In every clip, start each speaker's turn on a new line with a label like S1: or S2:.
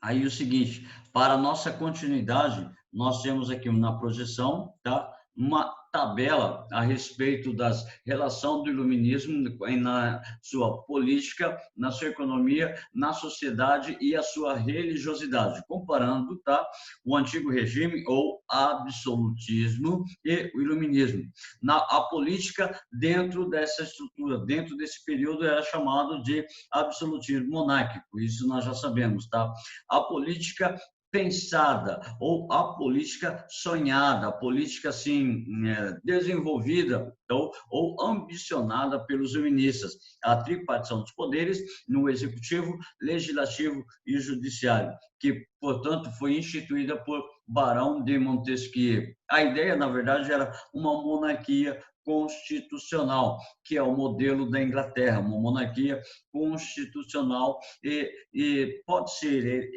S1: Aí o seguinte, para a nossa continuidade, nós temos aqui na projeção, tá? Uma tabela a respeito das relação do iluminismo na sua política, na sua economia, na sociedade e a sua religiosidade, comparando, tá, o antigo regime ou absolutismo e o iluminismo. A política dentro dessa estrutura, dentro desse período era chamado de absolutismo monárquico, isso nós já sabemos, tá? A política pensada ou a política sonhada, a política assim desenvolvida ou ambicionada pelos iluministas, a tripartição dos poderes no executivo, legislativo e judiciário, que portanto foi instituída por Barão de Montesquieu. A ideia, na verdade, era uma monarquia constitucional, que é o modelo da Inglaterra, uma monarquia constitucional e pode ser,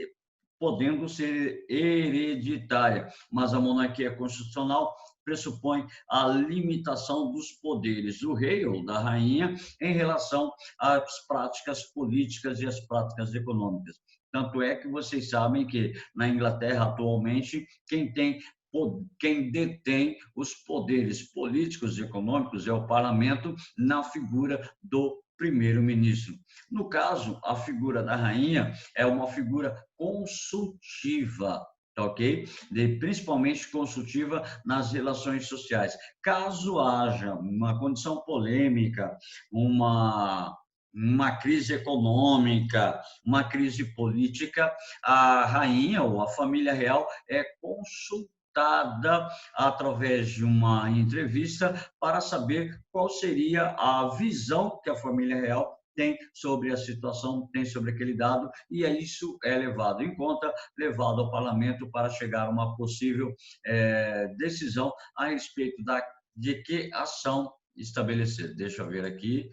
S1: podendo ser hereditária, mas a monarquia constitucional pressupõe a limitação dos poderes do rei ou da rainha em relação às práticas políticas e às práticas econômicas. Tanto é que vocês sabem que na Inglaterra atualmente quem detém os poderes políticos e econômicos é o parlamento na figura do primeiro-ministro. No caso, a figura da rainha é uma figura consultiva, tá ok? Principalmente consultiva nas relações sociais. Caso haja uma condição polêmica, uma crise econômica, uma crise política, a rainha ou a família real é consultada através de uma entrevista para saber qual seria a visão que a família real tem sobre a situação, tem sobre aquele dado, e isso é levado em conta, levado ao parlamento para chegar a uma possível decisão a respeito de que ação estabelecer. Deixa eu ver aqui,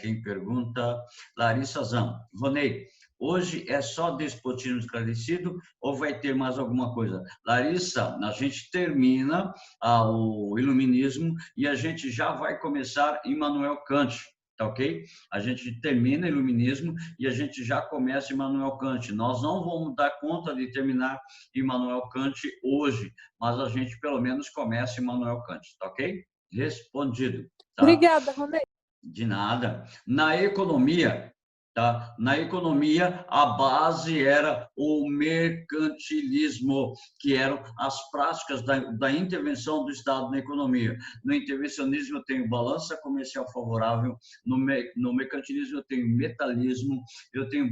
S1: quem pergunta, Larissa Zan. Ronei, hoje é só despotismo esclarecido ou vai ter mais alguma coisa? Larissa, a gente termina o iluminismo e a gente já vai começar Immanuel Kant, tá ok? A gente termina o iluminismo e a gente já começa Immanuel Kant. Nós não vamos dar conta de terminar Immanuel Kant hoje, mas a gente pelo menos começa Immanuel Kant, tá ok? Respondido, tá?
S2: Obrigada, Ronei.
S1: De nada. Na economia, tá? Na economia, a base era o mercantilismo, que eram as práticas da intervenção do Estado na economia. No intervencionismo, eu tenho balança comercial favorável, no mercantilismo, eu tenho metalismo, eu tenho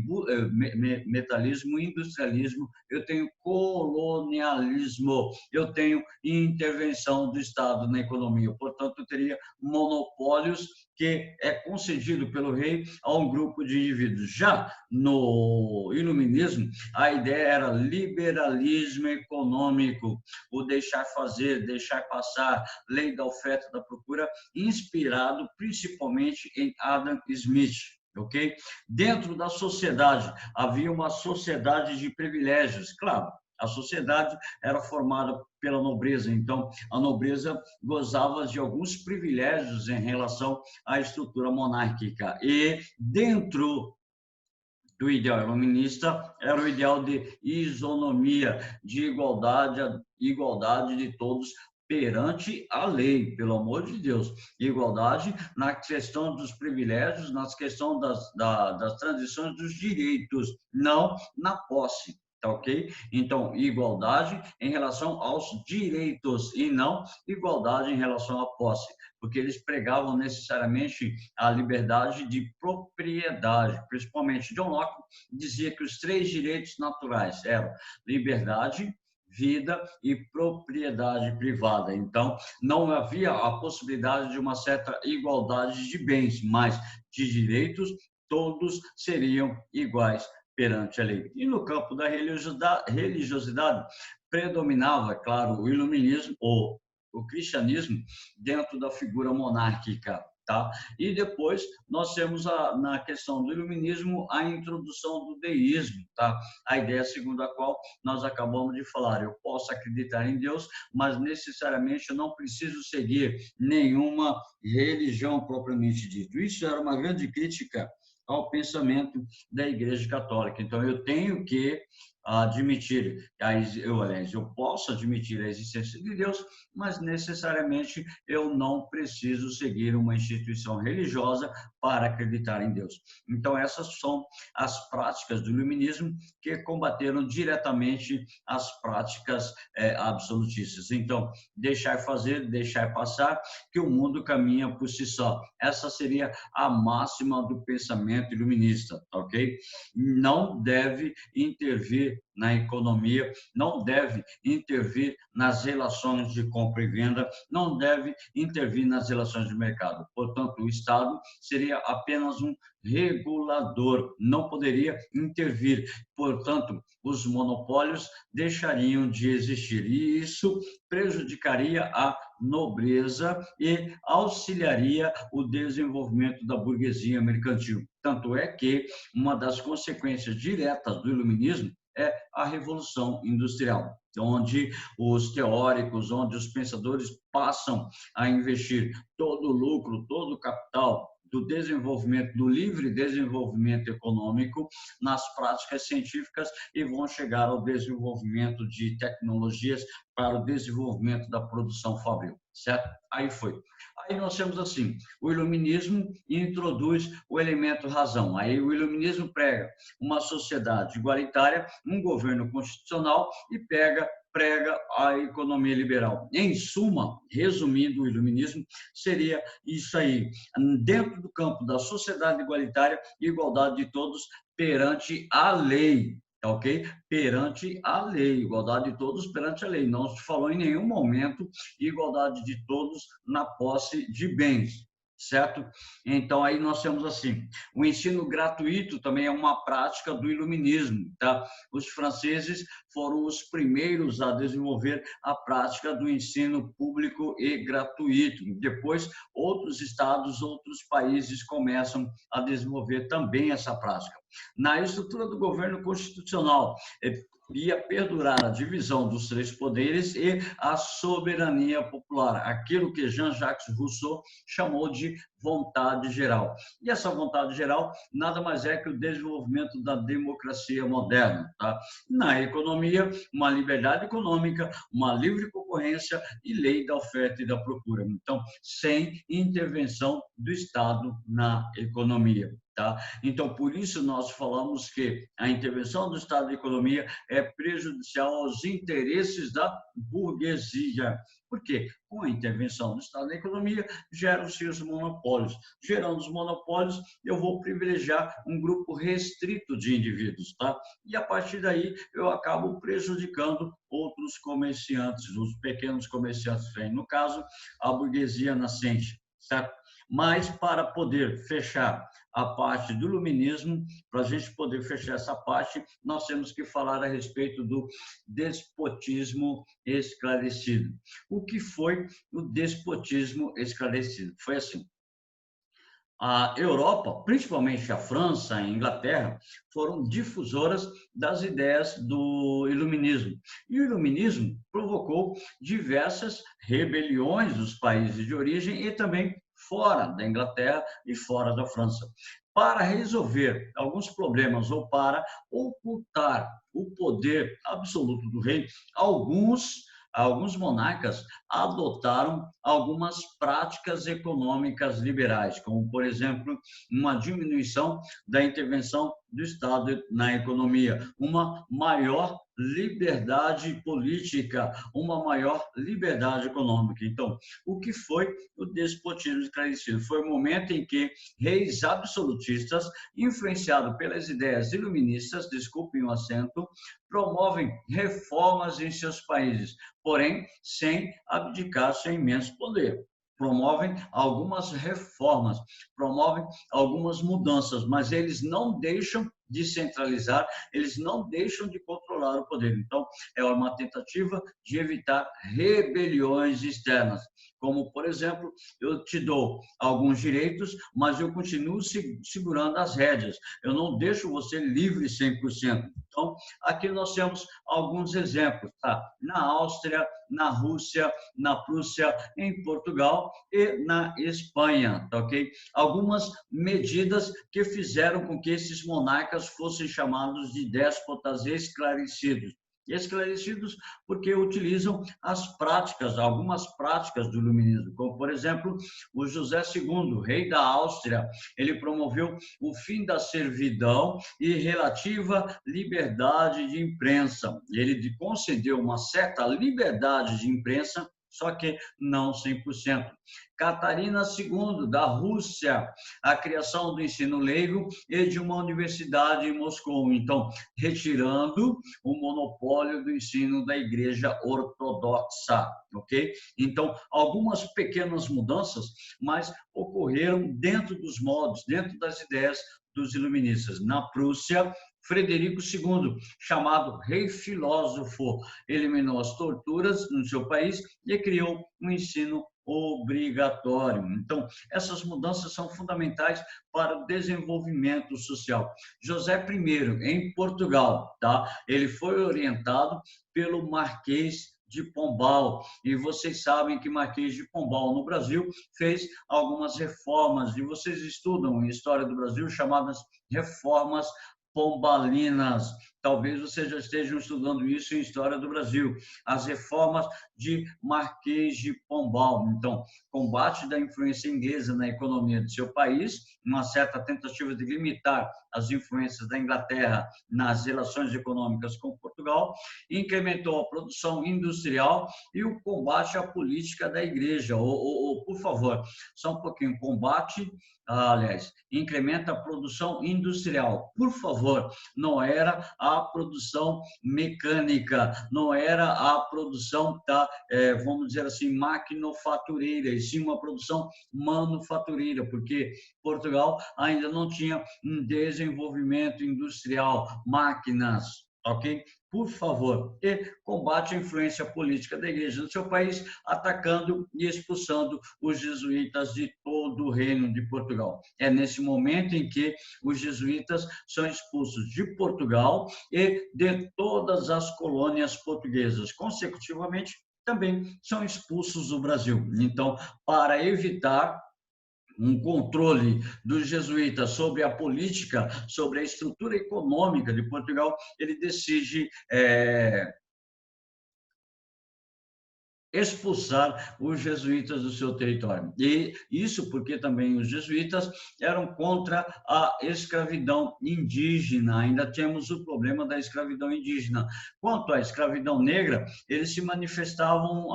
S1: metalismo, industrialismo, eu tenho colonialismo, eu tenho intervenção do Estado na economia. Portanto, eu teria monopólios que é concedido pelo rei a um grupo de indivíduos. Já no iluminismo, a ideia era liberalismo econômico, o deixar fazer, deixar passar, lei da oferta e da procura, inspirado principalmente em Adam Smith. Ok? Dentro da sociedade, havia uma sociedade de privilégios, claro. A sociedade era formada pela nobreza, então a nobreza gozava de alguns privilégios em relação à estrutura monárquica. E dentro do ideal iluminista era o ideal de isonomia, de igualdade de todos perante a lei, pelo amor de Deus. Igualdade na questão dos privilégios, na questão das transições dos direitos, não na posse. Tá ok? Então, igualdade em relação aos direitos e não igualdade em relação à posse, porque eles pregavam necessariamente a liberdade de propriedade. Principalmente, John Locke dizia que os 3 direitos naturais eram liberdade, vida e propriedade privada. Então, não havia a possibilidade de uma certa igualdade de bens, mas de direitos, todos seriam iguais perante a lei. E no campo da religiosidade, predominava, claro, o iluminismo ou o cristianismo dentro da figura monárquica, tá? E depois nós temos na questão do iluminismo a introdução do deísmo, tá? A ideia segundo a qual nós acabamos de falar, eu posso acreditar em Deus, mas necessariamente eu não preciso seguir nenhuma religião propriamente dita. Isso era uma grande crítica ao pensamento da Igreja Católica. Então, eu tenho que admitir, aliás, eu posso admitir a existência de Deus, mas necessariamente eu não preciso seguir uma instituição religiosa para acreditar em Deus. Então, essas são as práticas do iluminismo que combateram diretamente as práticas absolutistas. Então, deixar fazer, deixar passar, que o mundo caminha por si só. Essa seria a máxima do pensamento iluminista, ok? Não deve intervir na economia, não deve intervir nas relações de compra e venda, não deve intervir nas relações de mercado. Portanto, o Estado seria apenas um regulador, não poderia intervir. Portanto, os monopólios deixariam de existir e isso prejudicaria a nobreza e auxiliaria o desenvolvimento da burguesia mercantil. Tanto é que uma das consequências diretas do iluminismo é a Revolução Industrial, onde os teóricos, onde os pensadores passam a investir todo o lucro, todo o capital do desenvolvimento, do livre desenvolvimento econômico nas práticas científicas e vão chegar ao desenvolvimento de tecnologias para o desenvolvimento da produção fabril, certo? Aí foi. Aí nós temos assim, o iluminismo introduz o elemento razão. Aí o iluminismo prega uma sociedade igualitária, um governo constitucional e prega a economia liberal. Em suma, resumindo, o iluminismo seria isso aí, dentro do campo da sociedade igualitária, igualdade de todos perante a lei. Ok? Perante a lei, igualdade de todos perante a lei. Não se falou em nenhum momento igualdade de todos na posse de bens, certo? Então, aí nós temos assim, o ensino gratuito também é uma prática do iluminismo, tá? Os franceses foram os primeiros a desenvolver a prática do ensino público e gratuito. Depois, outros estados, outros países começam a desenvolver também essa prática. Na estrutura do governo constitucional, ia perdurar a divisão dos três poderes e a soberania popular, aquilo que Jean-Jacques Rousseau chamou de vontade geral. E essa vontade geral nada mais é que o desenvolvimento da democracia moderna. Tá? Na economia, uma liberdade econômica, uma livre concorrência e lei da oferta e da procura. Então, sem intervenção do Estado na economia. Tá? Então, por isso nós falamos que a intervenção do Estado na economia é prejudicial aos interesses da burguesia. Por quê? Com a intervenção do Estado na economia, geram-se os monopólios. Gerando os monopólios, eu vou privilegiar um grupo restrito de indivíduos, tá? E a partir daí, eu acabo prejudicando outros comerciantes, os pequenos comerciantes, no caso, a burguesia nascente, certo? Mas, para poder fechar a parte do iluminismo, para a gente poder fechar essa parte, nós temos que falar a respeito do despotismo esclarecido. O que foi o despotismo esclarecido? Foi assim. A Europa, principalmente a França, a Inglaterra, foram difusoras das ideias do iluminismo. E o iluminismo provocou diversas rebeliões dos países de origem e também fora da Inglaterra e fora da França. Para resolver alguns problemas ou para ocultar o poder absoluto do rei, alguns monarcas adotaram algumas práticas econômicas liberais, como, por exemplo, uma diminuição da intervenção do Estado na economia, uma maior liberdade política, uma maior liberdade econômica. Então, o que foi o despotismo esclarecido? Foi o momento em que reis absolutistas, influenciados pelas ideias iluministas, desculpem o acento, promovem reformas em seus países, porém, sem abdicar seu imenso poder. Promovem algumas reformas, promovem algumas mudanças, mas eles não deixam de centralizar, eles não deixam de controlar o poder. Então, é uma tentativa de evitar rebeliões externas, como, por exemplo, eu te dou alguns direitos, mas eu continuo segurando as rédeas, eu não deixo você livre 100%. Então, aqui nós temos alguns exemplos, tá? Na Áustria, na Rússia, na Prússia, em Portugal e na Espanha, tá ok? Algumas medidas que fizeram com que esses monarcas fossem chamados de déspotas esclarecidos. Esclarecidos porque utilizam as práticas, algumas práticas do iluminismo, como, por exemplo, o José II, rei da Áustria, ele promoveu o fim da servidão e relativa liberdade de imprensa. Ele concedeu uma certa liberdade de imprensa, só que não 100%. Catarina II, da Rússia, a criação do ensino leigo e de uma universidade em Moscou. Então, retirando o monopólio do ensino da Igreja Ortodoxa, ok? Então, algumas pequenas mudanças, mas ocorreram dentro dos modos, dentro das ideias dos iluministas. Na Prússia, Frederico II, chamado rei filósofo, eliminou as torturas no seu país e criou um ensino obrigatório. Então, essas mudanças são fundamentais para o desenvolvimento social. José I, em Portugal, tá? Ele foi orientado pelo Marquês de Pombal, e vocês sabem que Marquês de Pombal no Brasil fez algumas reformas, e vocês estudam em História do Brasil chamadas reformas pombalinas. Talvez vocês já estejam estudando isso em História do Brasil. As reformas de Marquês de Pombal. Então, combate da influência inglesa na economia do seu país, uma certa tentativa de limitar as influências da Inglaterra nas relações econômicas com Portugal, incrementou a produção industrial e o combate à política da igreja. Por favor, só um pouquinho. Combate, aliás, incrementa a produção industrial. Por favor, não era a produção mecânica, não era a produção da, vamos dizer assim, maquinofatureira, e sim uma produção manufatureira, porque Portugal ainda não tinha um desenvolvimento industrial, máquinas, ok? Por favor, e combate a influência política da igreja no seu país, atacando e expulsando os jesuítas de todo o reino de Portugal. É nesse momento em que os jesuítas são expulsos de Portugal e de todas as colônias portuguesas. Consecutivamente, também são expulsos do Brasil. Então, para evitar um controle dos jesuítas sobre a política, sobre a estrutura econômica de Portugal, ele decide expulsar os jesuítas do seu território. E isso porque também os jesuítas eram contra a escravidão indígena. Ainda temos o problema da escravidão indígena. Quanto à escravidão negra, eles se manifestavam,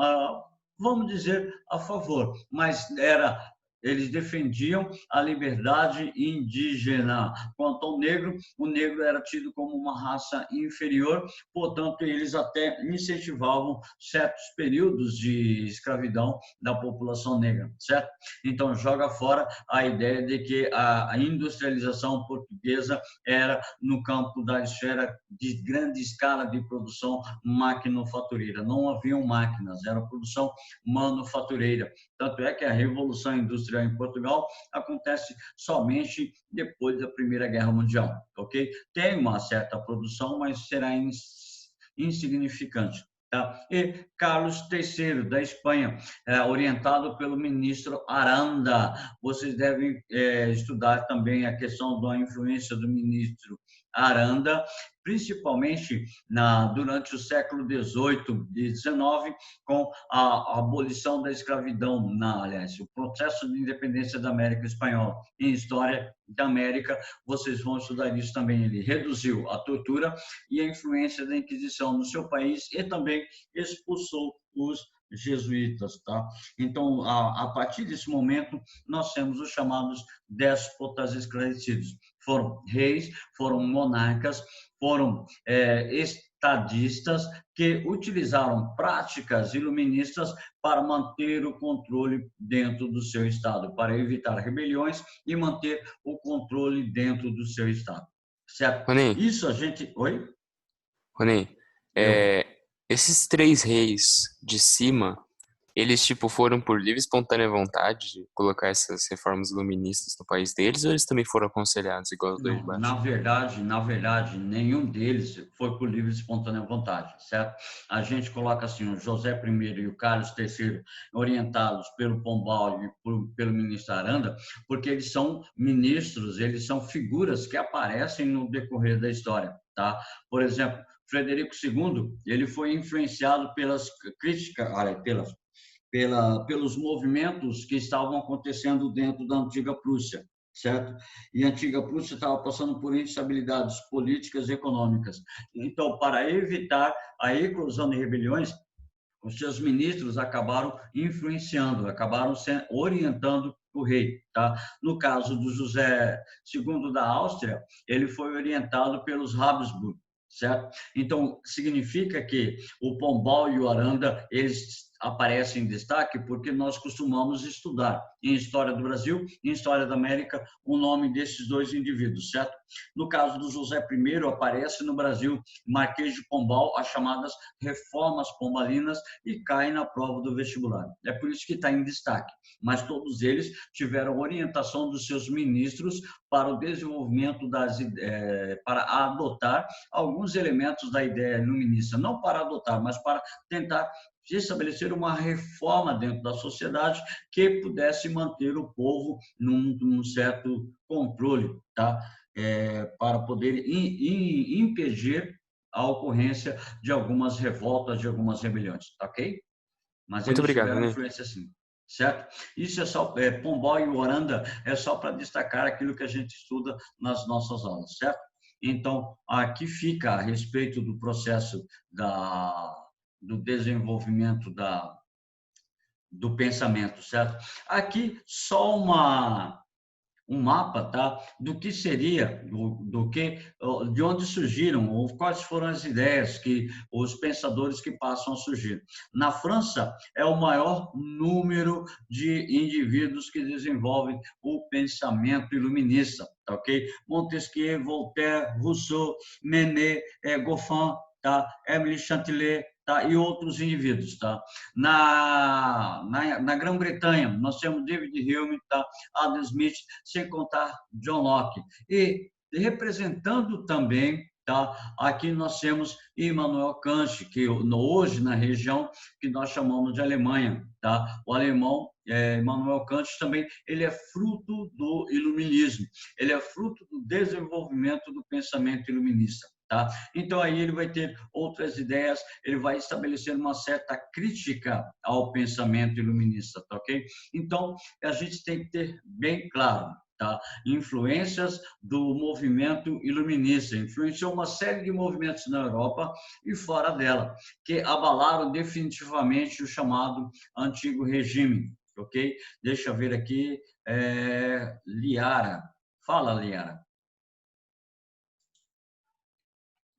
S1: vamos dizer, a favor, mas eles defendiam a liberdade indígena. Quanto ao negro, o negro era tido como uma raça inferior, portanto, eles até incentivavam certos períodos de escravidão da população negra, certo? Então, joga fora a ideia de que a industrialização portuguesa era no campo da esfera de grande escala de produção maquinofatureira. Não haviam máquinas, era produção manufatureira. Tanto é que a Revolução Industrial em Portugal acontece somente depois da Primeira Guerra Mundial, ok? Tem uma certa produção, mas será insignificante. Tá? E Carlos III, da Espanha, orientado pelo ministro Aranda. Vocês devem estudar também a questão da influência do ministro Aranda, principalmente durante o século XVIII e XIX, com a abolição da escravidão, aliás, o processo de independência da América Espanhola. Em História da América, vocês vão estudar isso também. Ele reduziu a tortura e a influência da Inquisição no seu país e também expulsou os jesuítas, tá? Então, a partir desse momento, nós temos os chamados déspotas esclarecidos. Foram reis, foram monarcas, foram estadistas que utilizaram práticas iluministas para manter o controle dentro do seu estado, para evitar rebeliões e manter o controle dentro do seu estado, certo?
S2: Rony,
S1: Isso a gente... Oi?
S2: Rony,
S1: Eu.
S2: esses três reis de cima, Eles, tipo, foram por livre e espontânea vontade de colocar essas reformas iluministas no país deles, ou eles também foram aconselhados, igual os dois de
S1: Não,
S2: baixo?
S1: na verdade, nenhum deles foi por livre e espontânea vontade, certo? A gente coloca assim, o José I e o Carlos III orientados pelo Pombal e pelo ministro Aranda, porque eles são ministros, eles são figuras que aparecem no decorrer da história, tá? Por exemplo, Frederico II, ele foi influenciado pelas críticas, pelos movimentos que estavam acontecendo dentro da antiga Prússia, certo? E a antiga Prússia estava passando por instabilidades políticas e econômicas. Então, para evitar a eclosão de rebeliões, os seus ministros acabaram influenciando, acabaram orientando o rei, tá? No caso do José II da Áustria, ele foi orientado pelos Habsburg, certo? Então, significa que o Pombal e o Aranda, eles aparecem em destaque porque nós costumamos estudar em História do Brasil e em História da América o nome desses dois indivíduos, certo? No caso do José I, aparece no Brasil Marquês de Pombal, as chamadas reformas pombalinas, e cai na prova do vestibular. É por isso que está em destaque. Mas todos eles tiveram orientação dos seus ministros para o desenvolvimento para adotar alguns elementos da ideia iluminista, não para adotar, mas para tentar estabelecer uma reforma dentro da sociedade que pudesse manter o povo num certo controle, tá? Para poder impedir a ocorrência de algumas revoltas, de algumas rebeliões, tá ok? Mas
S2: Muito
S1: eles
S2: obrigado,
S1: tiveram
S2: né?
S1: influência sim, certo? Isso é só, Pombal e Oranda é só para destacar aquilo que a gente estuda nas nossas aulas, certo? Então, aqui fica a respeito do processo do desenvolvimento do pensamento, certo? Aqui só um mapa, tá? Do que seria, de onde surgiram, ou quais foram as ideias que os pensadores que passam a surgir. Na França é o maior número de indivíduos que desenvolvem o pensamento iluminista, tá ok? Montesquieu, Voltaire, Rousseau, Manet, Goffin, tá? Émile Chatelet, tá? E outros indivíduos, tá? Na Grã-Bretanha nós temos David Hume, tá? Adam Smith, sem contar John Locke. E representando também, tá? Aqui nós temos Immanuel Kant, que hoje na região que nós chamamos de Alemanha, tá? O alemão Immanuel Kant também, ele é fruto do iluminismo, ele é fruto do desenvolvimento do pensamento iluminista. Tá? Então, aí ele vai ter outras ideias, ele vai estabelecer uma certa crítica ao pensamento iluminista, tá ok? Então, a gente tem que ter bem claro, tá? Influências do movimento iluminista, influenciou uma série de movimentos na Europa e fora dela, que abalaram definitivamente o chamado antigo regime, ok? Deixa eu ver aqui, Liara. Fala, Liara.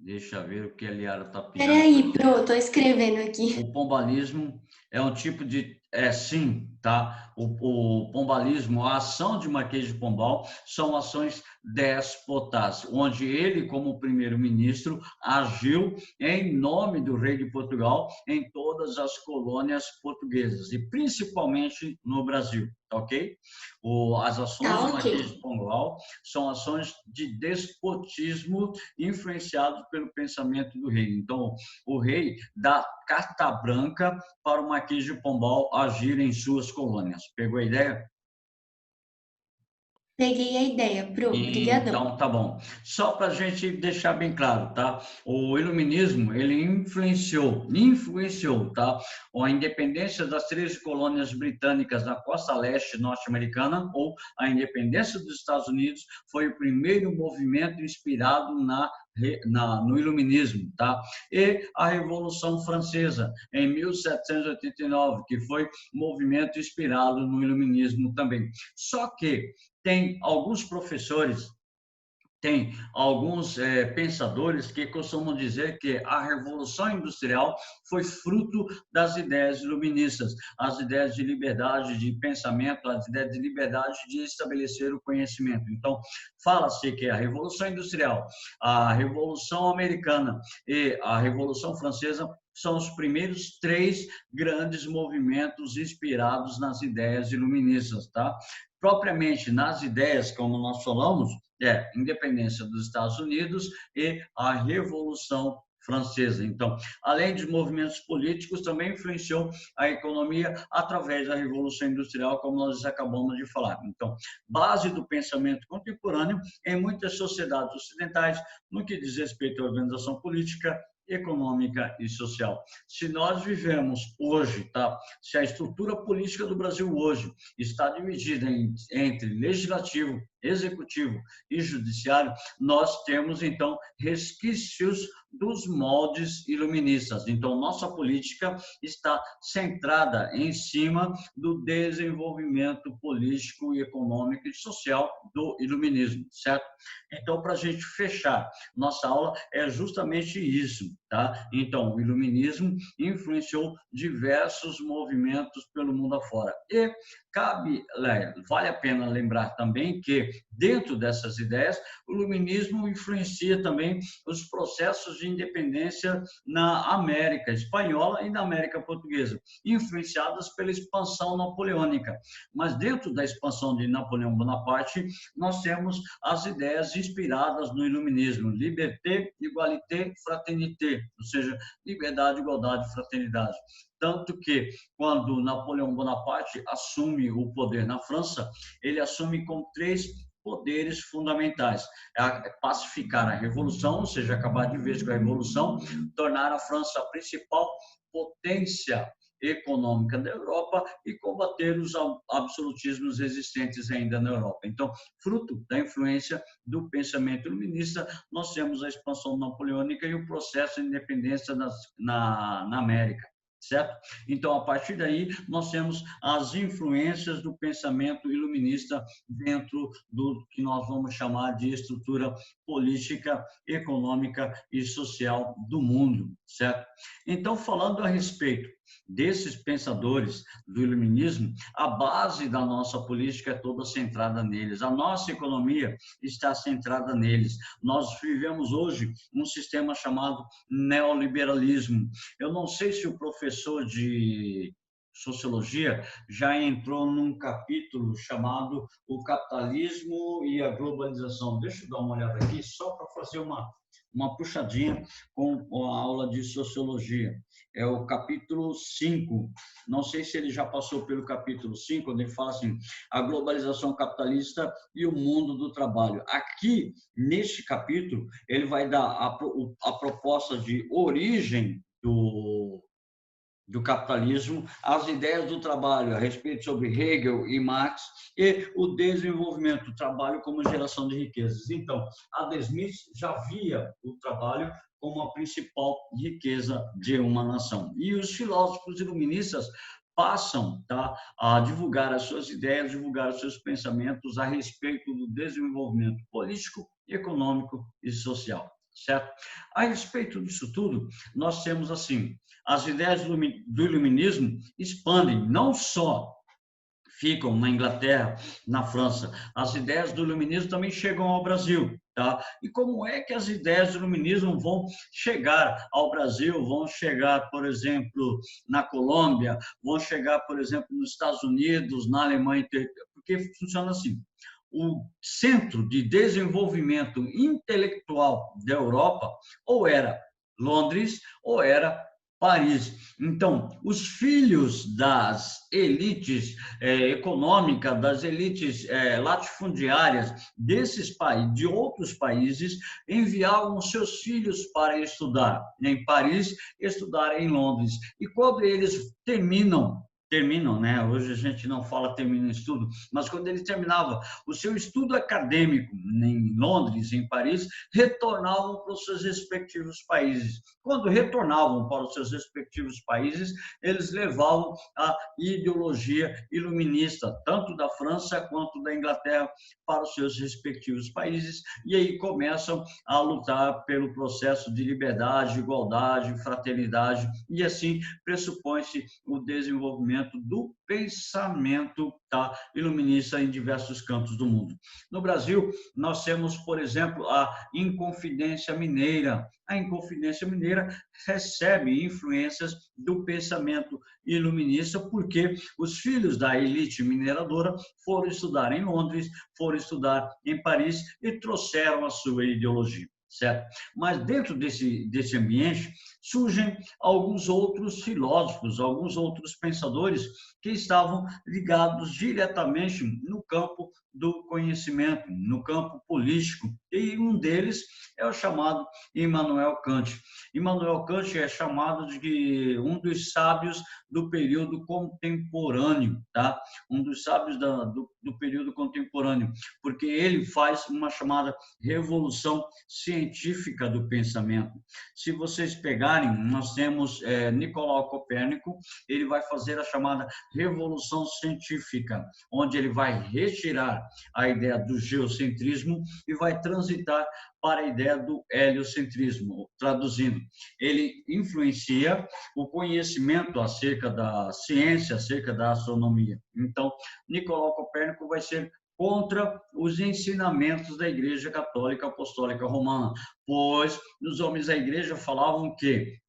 S1: Deixa eu ver o que a Liara está pedindo para
S3: Peraí,
S1: gente.
S3: Pro, tô escrevendo aqui.
S1: O pombalismo é um tipo de. Sim, tá? O pombalismo, a ação de Marquês de Pombal, são ações déspotas, onde ele, como primeiro-ministro, agiu em nome do rei de Portugal em todas as colônias portuguesas, e principalmente no Brasil, tá ok? As ações
S3: Tá
S1: de
S3: ok.
S1: Marquês de Pombal são ações de despotismo influenciados pelo pensamento do rei. Então, o rei dá carta branca para o Marquês de Pombal agir em suas colônias. Pegou a ideia?
S3: Peguei a ideia, Pro. Brigadão.
S1: Então, tá bom. Só para a gente deixar bem claro, tá? O iluminismo, ele influenciou, tá? A independência das 13 colônias britânicas na costa leste norte-americana, ou a independência dos Estados Unidos, foi o primeiro movimento inspirado no iluminismo, tá? E a Revolução Francesa, em 1789, que foi um movimento inspirado no iluminismo também. Só que tem alguns professores, tem alguns pensadores que costumam dizer que a Revolução Industrial foi fruto das ideias iluministas, as ideias de liberdade de pensamento, as ideias de liberdade de estabelecer o conhecimento. Então, fala-se que a Revolução Industrial, a Revolução Americana e a Revolução Francesa são os primeiros 3 grandes movimentos inspirados nas ideias iluministas, tá? Propriamente nas ideias, como nós falamos, independência dos Estados Unidos e a Revolução Francesa. Então, além dos movimentos políticos, também influenciou a economia através da Revolução Industrial, como nós acabamos de falar. Então, base do pensamento contemporâneo em muitas sociedades ocidentais, no que diz respeito à organização política, econômica e social. Se nós vivemos hoje, tá? Se a estrutura política do Brasil hoje está dividida entre legislativo, executivo e judiciário, nós temos, então, resquícios dos moldes iluministas. Então, nossa política está centrada em cima do desenvolvimento político, econômico e social do iluminismo, certo? Então, para a gente fechar nossa aula, é justamente isso, tá? Então, o iluminismo influenciou diversos movimentos pelo mundo afora. E vale a pena lembrar também que, dentro dessas ideias, o iluminismo influencia também os processos de independência na América Espanhola e na América Portuguesa, influenciadas pela expansão napoleônica. Mas dentro da expansão de Napoleão Bonaparte, nós temos as ideias inspiradas no iluminismo: liberté, igualité, fraternité, ou seja, liberdade, igualdade e fraternidade. Tanto que, quando Napoleão Bonaparte assume o poder na França, ele assume com 3 poderes fundamentais: pacificar a revolução, ou seja, acabar de vez com a revolução, tornar a França a principal potência econômica da Europa e combater os absolutismos existentes ainda na Europa. Então, fruto da influência do pensamento iluminista, nós temos a expansão napoleônica e o processo de independência na América. Certo? Então, a partir daí, nós temos as influências do pensamento iluminista dentro do que nós vamos chamar de estrutura política, econômica e social do mundo, certo? Então, falando a respeito desses pensadores do iluminismo, a base da nossa política é toda centrada neles. A nossa economia está centrada neles. Nós vivemos hoje um sistema chamado neoliberalismo. Eu não sei se o professor de sociologia já entrou num capítulo chamado O Capitalismo e a Globalização. Deixa eu dar uma olhada aqui, só para fazer uma puxadinha com a aula de sociologia. É o capítulo 5. Não sei se ele já passou pelo capítulo 5, onde ele fala assim: a globalização capitalista e o mundo do trabalho. Aqui, neste capítulo, ele vai dar a proposta de origem do capitalismo, as ideias do trabalho a respeito sobre Hegel e Marx e o desenvolvimento do trabalho como geração de riquezas. Então, Adam Smith já via o trabalho como a principal riqueza de uma nação. E os filósofos iluministas passam, tá, a divulgar as suas ideias, divulgar os seus pensamentos a respeito do desenvolvimento político, econômico e social. Certo? A respeito disso tudo, nós temos assim: as ideias do iluminismo expandem, não só ficam na Inglaterra, na França, as ideias do iluminismo também chegam ao Brasil, tá? E como é que as ideias do iluminismo vão chegar ao Brasil, vão chegar, por exemplo, na Colômbia, vão chegar, por exemplo, nos Estados Unidos, na Alemanha? Porque funciona assim: o centro de desenvolvimento intelectual da Europa ou era Londres ou era Paris. Então, os filhos das elites econômicas, das elites latifundiárias desses países, de outros países, enviavam seus filhos para estudar em Paris, estudar em Londres. E quando eles terminam, né? Hoje a gente não fala termina o estudo, mas quando ele terminava o seu estudo acadêmico em Londres, em Paris, retornavam para os seus respectivos países. Quando retornavam para os seus respectivos países, eles levavam a ideologia iluminista, tanto da França quanto da Inglaterra, para os seus respectivos países, e aí começam a lutar pelo processo de liberdade, igualdade, fraternidade, e assim pressupõe-se o desenvolvimento desenvolvimento do pensamento, tá, iluminista em diversos cantos do mundo. No Brasil, nós temos, por exemplo, a Inconfidência Mineira. A Inconfidência Mineira recebe influências do pensamento iluminista, porque os filhos da elite mineradora foram estudar em Londres, foram estudar em Paris e trouxeram a sua ideologia, certo? Mas dentro desse ambiente surgem alguns outros filósofos, alguns outros pensadores que estavam ligados diretamente no campo do conhecimento, no campo político, e um deles é o chamado Immanuel Kant. Immanuel Kant é chamado de um dos sábios do período contemporâneo, tá? Um dos sábios do período contemporâneo, porque ele faz uma chamada revolução científica do pensamento. Se vocês pegarem, nós temos Nicolau Copérnico, ele vai fazer a chamada revolução científica, onde ele vai retirar a ideia do geocentrismo e vai transitar para a ideia do heliocentrismo. Traduzindo, ele influencia o conhecimento acerca da ciência, acerca da astronomia. Então, Nicolau Copérnico vai ser contra os ensinamentos da Igreja Católica Apostólica Romana, pois os homens da Igreja falavam que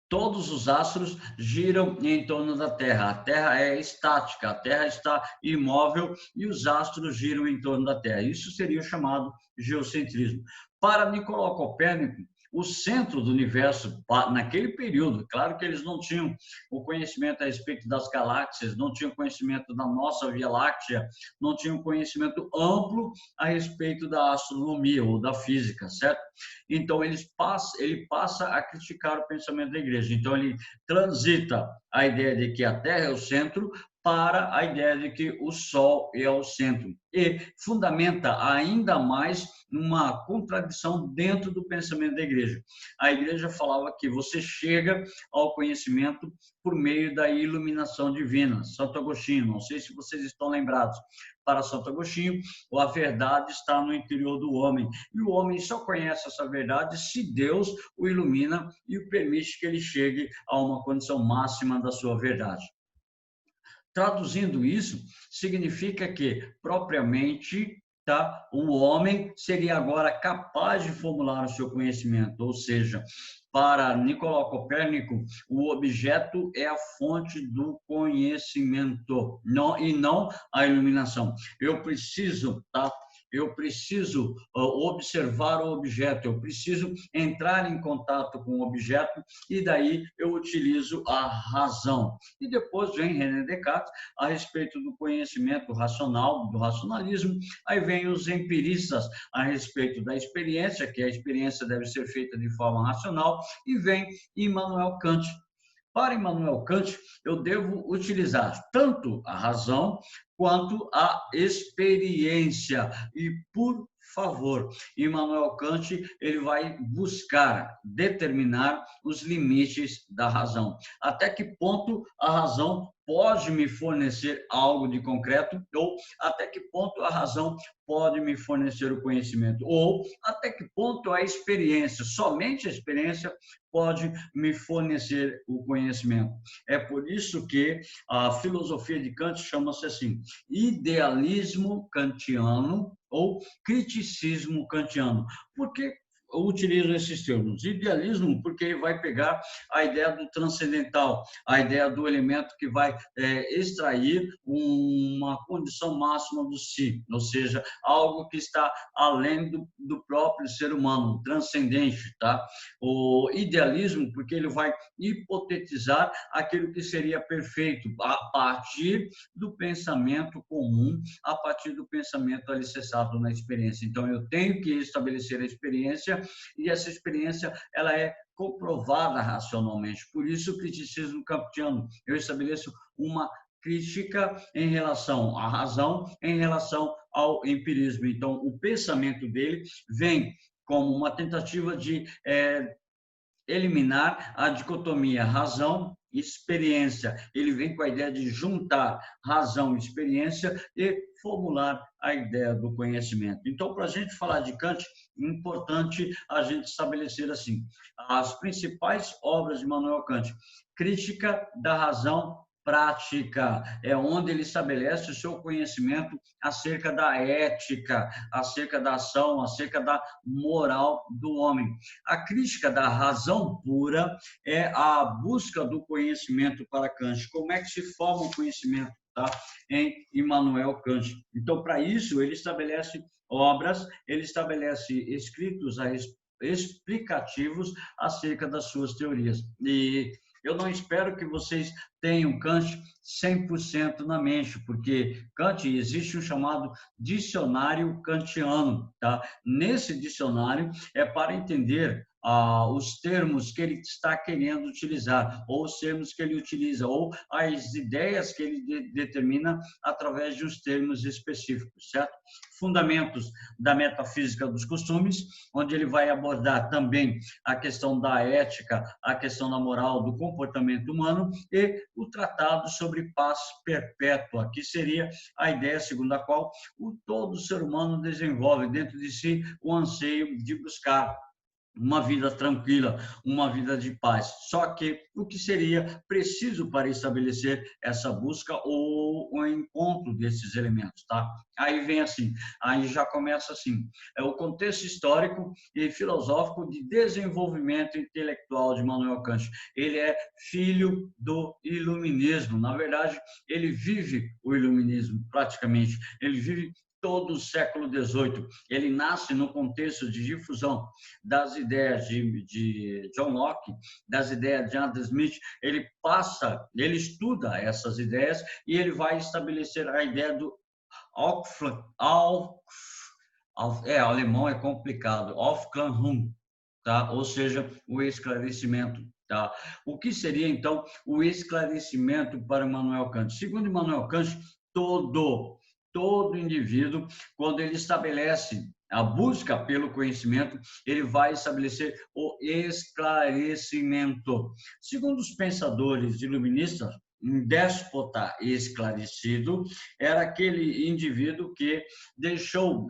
S1: todos os astros giram em torno da Terra. A Terra é estática, a Terra está imóvel e os astros giram em torno da Terra. Isso seria chamado geocentrismo. Para Nicolau Copérnico, o centro do universo, naquele período, claro que eles não tinham o conhecimento a respeito das galáxias, não tinham conhecimento da nossa Via Láctea, não tinham conhecimento amplo a respeito da astronomia ou da física, certo? Então, ele passa a criticar o pensamento da igreja. Então, ele transita a ideia de que a Terra é o centro para a ideia de que o Sol é o centro. E fundamenta ainda mais uma contradição dentro do pensamento da igreja. A igreja falava que você chega ao conhecimento por meio da iluminação divina. Santo Agostinho, não sei se vocês estão lembrados, para Santo Agostinho, a verdade está no interior do homem. E o homem só conhece essa verdade se Deus o ilumina e o permite que ele chegue a uma condição máxima da sua verdade. Traduzindo isso, significa que, propriamente, tá, o homem seria agora capaz de formular o seu conhecimento, ou seja, para Nicolau Copérnico, o objeto é a fonte do conhecimento, e não a iluminação. Eu preciso observar o objeto, eu preciso entrar em contato com o objeto e daí eu utilizo a razão. E depois vem René Descartes a respeito do conhecimento racional, do racionalismo, aí vem os empiristas a respeito da experiência, que a experiência deve ser feita de forma racional, e vem Immanuel Kant. Para Immanuel Kant, eu devo utilizar tanto a razão quanto a experiência. E, por favor, Immanuel Kant, ele vai buscar determinar os limites da razão. Até que ponto a razão pode me fornecer algo de concreto, ou até que ponto a razão pode me fornecer o conhecimento, ou até que ponto a experiência, somente a experiência, pode me fornecer o conhecimento. É por isso que a filosofia de Kant chama-se assim, idealismo kantiano ou criticismo kantiano. Por que eu utilizo esses termos? Idealismo, porque ele vai pegar a ideia do transcendental, a ideia do elemento que vai extrair uma condição máxima do si, ou seja, algo que está além do próprio ser humano, transcendente, tá? O idealismo, porque ele vai hipotetizar aquilo que seria perfeito a partir do pensamento comum, a partir do pensamento alicerçado na experiência. Então, eu tenho que estabelecer a experiência e essa experiência ela é comprovada racionalmente. Por isso o criticismo kantiano, eu estabeleço uma crítica em relação à razão, em relação ao empirismo. Então, o pensamento dele vem como uma tentativa de eliminar a dicotomia razão experiência. Ele vem com a ideia de juntar razão e experiência e formular a ideia do conhecimento. Então, para a gente falar de Kant, é importante a gente estabelecer assim, as principais obras de Immanuel Kant. Crítica da razão prática, é onde ele estabelece o seu conhecimento acerca da ética, acerca da ação, acerca da moral do homem. A crítica da razão pura é a busca do conhecimento para Kant. Como é que se forma o conhecimento, tá? Em Immanuel Kant. Então, para isso, ele estabelece obras, ele estabelece escritos explicativos acerca das suas teorias. E eu não espero que vocês tenham Kant 100% na mente, porque Kant existe um chamado dicionário kantiano, tá? Nesse dicionário é para entender os termos que ele está querendo utilizar, ou os termos que ele utiliza, ou as ideias que ele determina através de uns termos específicos, certo? Fundamentos da metafísica dos costumes, onde ele vai abordar também a questão da ética, a questão da moral, do comportamento humano, e o tratado sobre paz perpétua, que seria a ideia segundo a qual todo ser humano desenvolve dentro de si o anseio de buscar uma vida tranquila, uma vida de paz. Só que o que seria preciso para estabelecer essa busca ou o encontro desses elementos, tá? Aí vem assim, aí já começa assim, é o contexto histórico e filosófico de desenvolvimento intelectual de Immanuel Kant. Ele é filho do iluminismo, na verdade, ele vive o iluminismo praticamente, ele vive todo o século XVIII. Ele nasce no contexto de difusão das ideias de John Locke, das ideias de Adam Smith. Ele estuda essas ideias e ele vai estabelecer a ideia do alemão é complicado, Aufklärung, tá? Ou seja, o esclarecimento. Tá? O que seria, então, o esclarecimento para Immanuel Kant? Segundo Immanuel Kant, todo indivíduo, quando ele estabelece a busca pelo conhecimento, ele vai estabelecer o esclarecimento. Segundo os pensadores iluministas, um déspota esclarecido era aquele indivíduo que deixou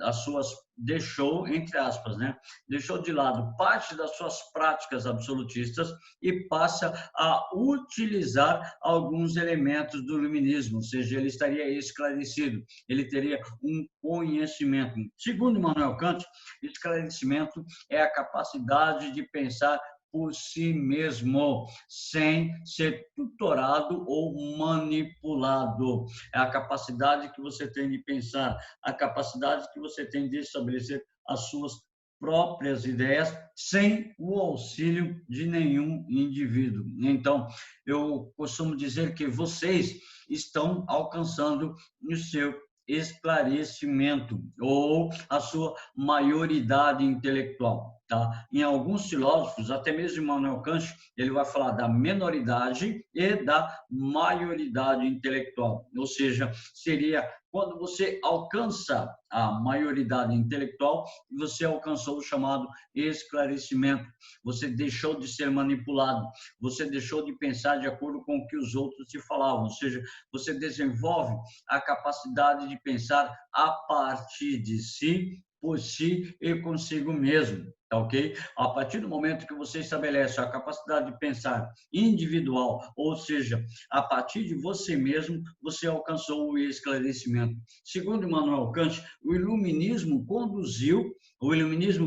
S1: entre aspas, né? Deixou de lado parte das suas práticas absolutistas e passa a utilizar alguns elementos do iluminismo, ou seja, ele estaria esclarecido, ele teria um conhecimento. Segundo Immanuel Kant, esclarecimento é a capacidade de pensar por si mesmo, sem ser tutorado ou manipulado. É a capacidade que você tem de pensar, a capacidade que você tem de estabelecer as suas próprias ideias sem o auxílio de nenhum indivíduo. Então, eu costumo dizer que vocês estão alcançando o seu esclarecimento ou a sua maioridade intelectual. Tá? Em alguns filósofos, até mesmo Immanuel Kant, ele vai falar da menoridade e da maioridade intelectual, ou seja, seria quando você alcança a maioridade intelectual, você alcançou o chamado esclarecimento, você deixou de ser manipulado, você deixou de pensar de acordo com o que os outros te falavam, ou seja, você desenvolve a capacidade de pensar a partir de si, por si e consigo mesmo, tá ok? A partir do momento que você estabelece a capacidade de pensar individual, ou seja, a partir de você mesmo, você alcançou o esclarecimento. Segundo Immanuel Kant, o iluminismo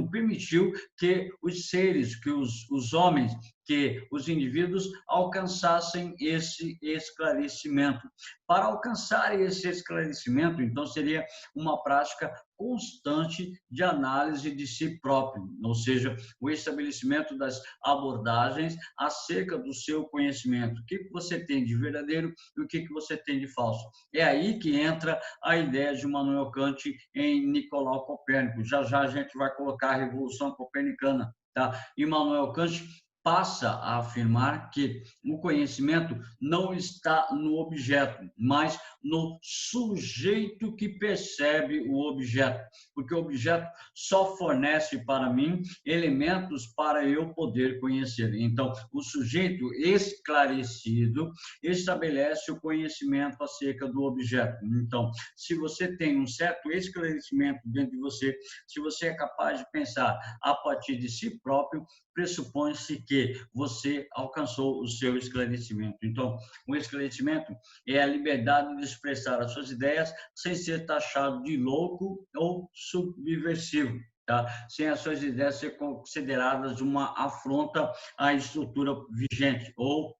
S1: permitiu que os seres, que os homens, que os indivíduos alcançassem esse esclarecimento. Para alcançar esse esclarecimento, então, seria uma prática constante de análise de si próprio, ou seja, o estabelecimento das abordagens acerca do seu conhecimento. O que você tem de verdadeiro e o que você tem de falso. É aí que entra a ideia de Immanuel Kant em Nicolau Copérnico. Já a gente vai colocar a Revolução Copernicana. Tá? Immanuel Kant passa a afirmar que o conhecimento não está no objeto, mas no sujeito que percebe o objeto, porque o objeto só fornece para mim elementos para eu poder conhecer. Então, o sujeito esclarecido estabelece o conhecimento acerca do objeto. Então, se você tem um certo esclarecimento dentro de você, se você é capaz de pensar a partir de si próprio, pressupõe-se que você alcançou o seu esclarecimento. Então, o esclarecimento é a liberdade de expressar as suas ideias sem ser taxado de louco ou subversivo, tá? Sem as suas ideias ser consideradas uma afronta à estrutura vigente, ou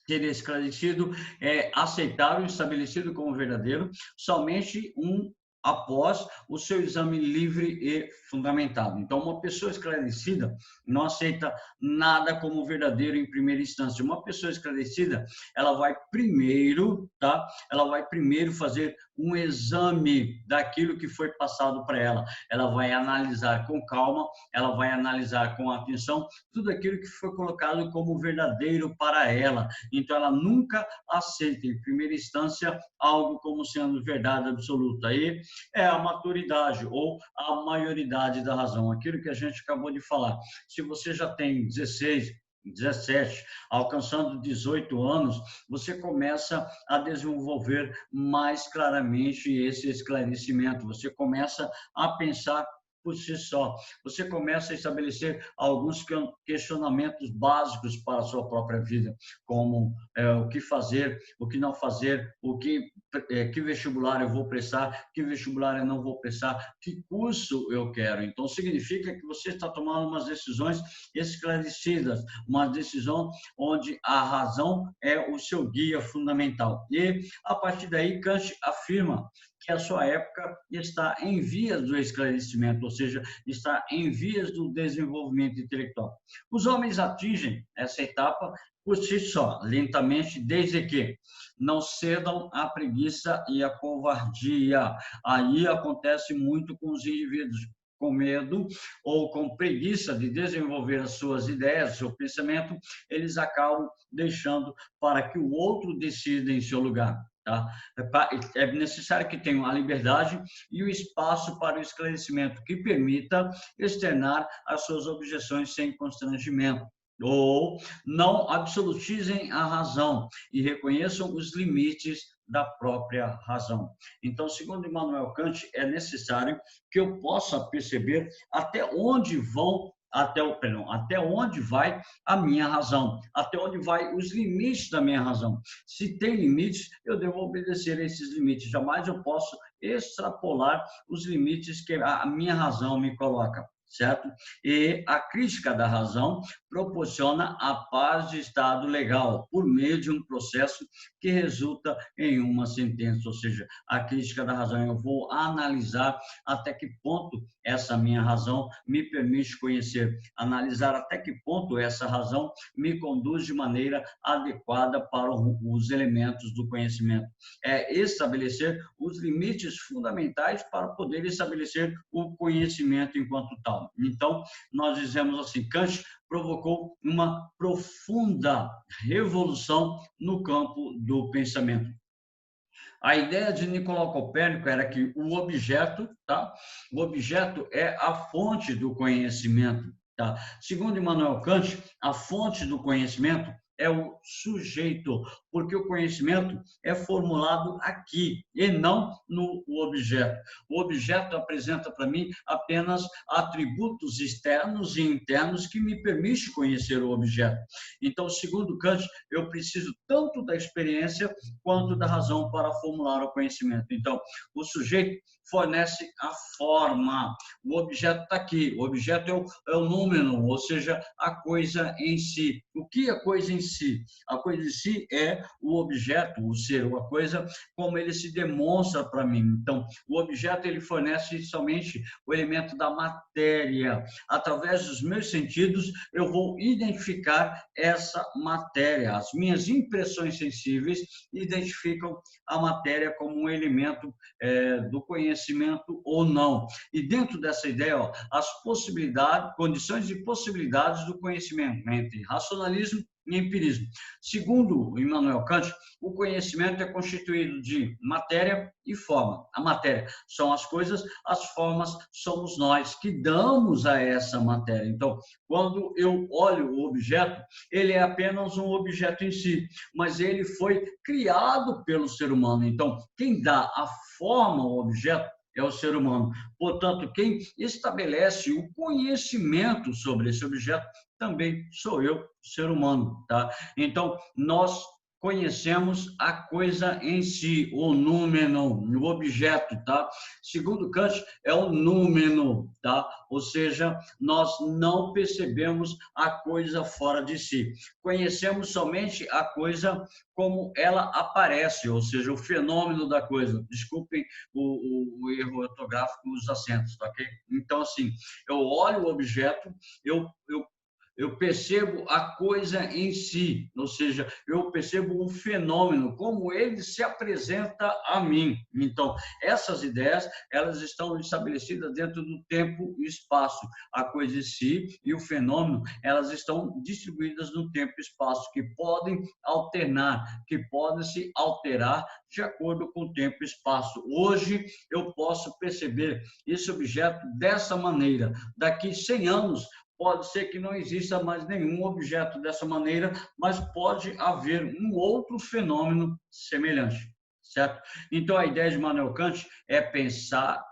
S1: ser esclarecido é aceitável, estabelecido como verdadeiro, somente após o seu exame livre e fundamentado. Então, uma pessoa esclarecida não aceita nada como verdadeiro em primeira instância. Uma pessoa esclarecida, ela vai primeiro, tá? Ela vai primeiro fazer um exame daquilo que foi passado para ela. Ela vai analisar com calma, ela vai analisar com atenção tudo aquilo que foi colocado como verdadeiro para ela. Então, ela nunca aceita, em primeira instância, algo como sendo verdade absoluta. Aí é a maturidade ou a maioridade da razão, aquilo que a gente acabou de falar. Se você já tem 16, 17, alcançando 18 anos, você começa a desenvolver mais claramente esse esclarecimento, você começa a pensar por si só. Você começa a estabelecer alguns questionamentos básicos para a sua própria vida, como o que fazer, o que não fazer, que vestibular eu vou prestar, que vestibular eu não vou prestar, que curso eu quero. Então, significa que você está tomando umas decisões esclarecidas, uma decisão onde a razão é o seu guia fundamental. E, a partir daí, Kant afirma que a sua época está em vias do esclarecimento, ou seja, está em vias do desenvolvimento intelectual. Os homens atingem essa etapa por si só, lentamente, desde que não cedam à preguiça e à covardia. Aí acontece muito com os indivíduos com medo ou com preguiça de desenvolver as suas ideias, seu pensamento, eles acabam deixando para que o outro decida em seu lugar. Tá? É necessário que tenham a liberdade e o espaço para o esclarecimento, que permita externar as suas objeções sem constrangimento. Ou não absolutizem a razão e reconheçam os limites da própria razão. Então, segundo Immanuel Kant, é necessário que eu possa perceber até onde até onde vai a minha razão, até onde vai os limites da minha razão. Se tem limites, eu devo obedecer a esses limites. Jamais eu posso extrapolar os limites que a minha razão me coloca, certo? E a crítica da razão proporciona a paz de estado legal por meio de um processo que resulta em uma sentença, ou seja, a crítica da razão. Eu vou analisar até que ponto essa minha razão me permite conhecer, analisar até que ponto essa razão me conduz de maneira adequada para os elementos do conhecimento. É estabelecer os limites fundamentais para poder estabelecer o conhecimento enquanto tal. Então, nós dizemos assim, Kant provocou uma profunda revolução no campo do pensamento. A ideia de Nicolau Copérnico era que o objeto, tá? O objeto é a fonte do conhecimento, tá? Segundo Immanuel Kant, a fonte do conhecimento é o sujeito, porque o conhecimento é formulado aqui e não no objeto. O objeto apresenta para mim apenas atributos externos e internos que me permitem conhecer o objeto. Então, segundo Kant, eu preciso tanto da experiência quanto da razão para formular o conhecimento. Então, o sujeito fornece a forma, o objeto está aqui, o objeto é o número, ou seja, a coisa em si. O que a coisa em si si. A coisa em si é o objeto, o ser, ou a coisa como ele se demonstra para mim. Então, o objeto ele fornece somente o elemento da matéria. Através dos meus sentidos, eu vou identificar essa matéria. As minhas impressões sensíveis identificam a matéria como um elemento do conhecimento ou não. E dentro dessa ideia, ó, as possibilidades, condições e possibilidades do conhecimento, né, entre racionalismo e empirismo. Segundo Immanuel Kant, o conhecimento é constituído de matéria e forma. A matéria são as coisas, as formas somos nós que damos a essa matéria. Então, quando eu olho o objeto, ele é apenas um objeto em si, mas ele foi criado pelo ser humano. Então, quem dá a forma ao objeto é o ser humano. Portanto, quem estabelece o conhecimento sobre esse objeto também sou eu, ser humano, tá? Então, nós conhecemos a coisa em si, o númeno, o objeto, tá? Segundo Kant, é o númeno, tá? Ou seja, nós não percebemos a coisa fora de si. Conhecemos somente a coisa como ela aparece, ou seja, o fenômeno da coisa. Desculpem o erro ortográfico nos acentos, tá, ok? Então, assim, eu olho o objeto, eu percebo a coisa em si, ou seja, eu percebo o fenômeno, como ele se apresenta a mim. Então, essas ideias, elas estão estabelecidas dentro do tempo e espaço. A coisa em si e o fenômeno, elas estão distribuídas no tempo e espaço, que podem alternar, que podem se alterar de acordo com o tempo e espaço. Hoje, eu posso perceber esse objeto dessa maneira. Daqui 100 anos, pode ser que não exista mais nenhum objeto dessa maneira, mas pode haver um outro fenômeno semelhante, certo? Então, a ideia de Immanuel Kant é pensar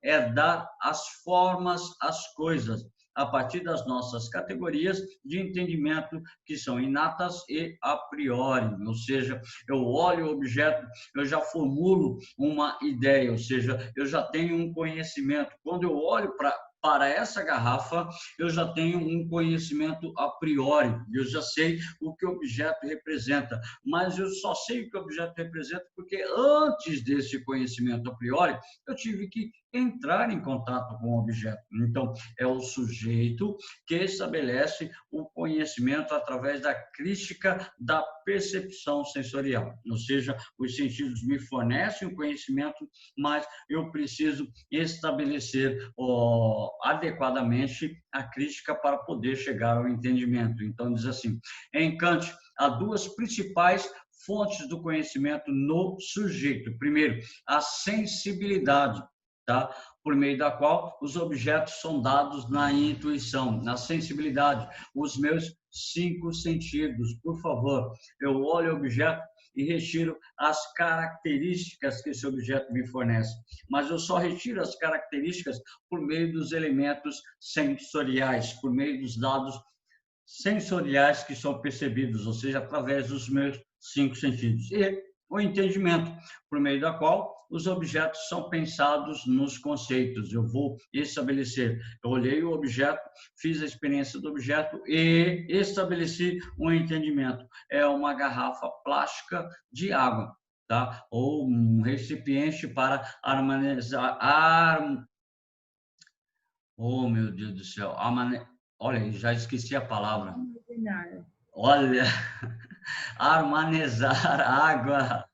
S1: é dar as formas às coisas, a partir das nossas categorias de entendimento que são inatas e a priori, ou seja, eu olho o objeto, eu já formulo uma ideia, ou seja, eu já tenho um conhecimento. Quando eu olho para essa garrafa, eu já tenho um conhecimento a priori, eu já sei o que o objeto representa, mas eu só sei o que o objeto representa porque antes desse conhecimento a priori, eu tive que entrar em contato com o objeto. Então, é o sujeito que estabelece o conhecimento através da crítica da percepção sensorial, ou seja, os sentidos me fornecem o conhecimento, mas eu preciso estabelecer adequadamente a crítica para poder chegar ao entendimento. Então, diz assim, em Kant, há duas principais fontes do conhecimento no sujeito. Primeiro, a sensibilidade, tá? Por meio da qual os objetos são dados na intuição, na sensibilidade, os meus 5 sentidos. Por favor, eu olho o objeto e retiro as características que esse objeto me fornece. Mas eu só retiro as características por meio dos elementos sensoriais, por meio dos dados sensoriais que são percebidos, ou seja, através dos meus 5 sentidos. E o entendimento, por meio da qual os objetos são pensados nos conceitos. Eu vou estabelecer, eu olhei o objeto, fiz a experiência do objeto e estabeleci um entendimento. É uma garrafa plástica de água, tá? Ou um recipiente para armazenar. Oh, meu Deus do céu! Olha, já esqueci a palavra. Olha, armazenar água.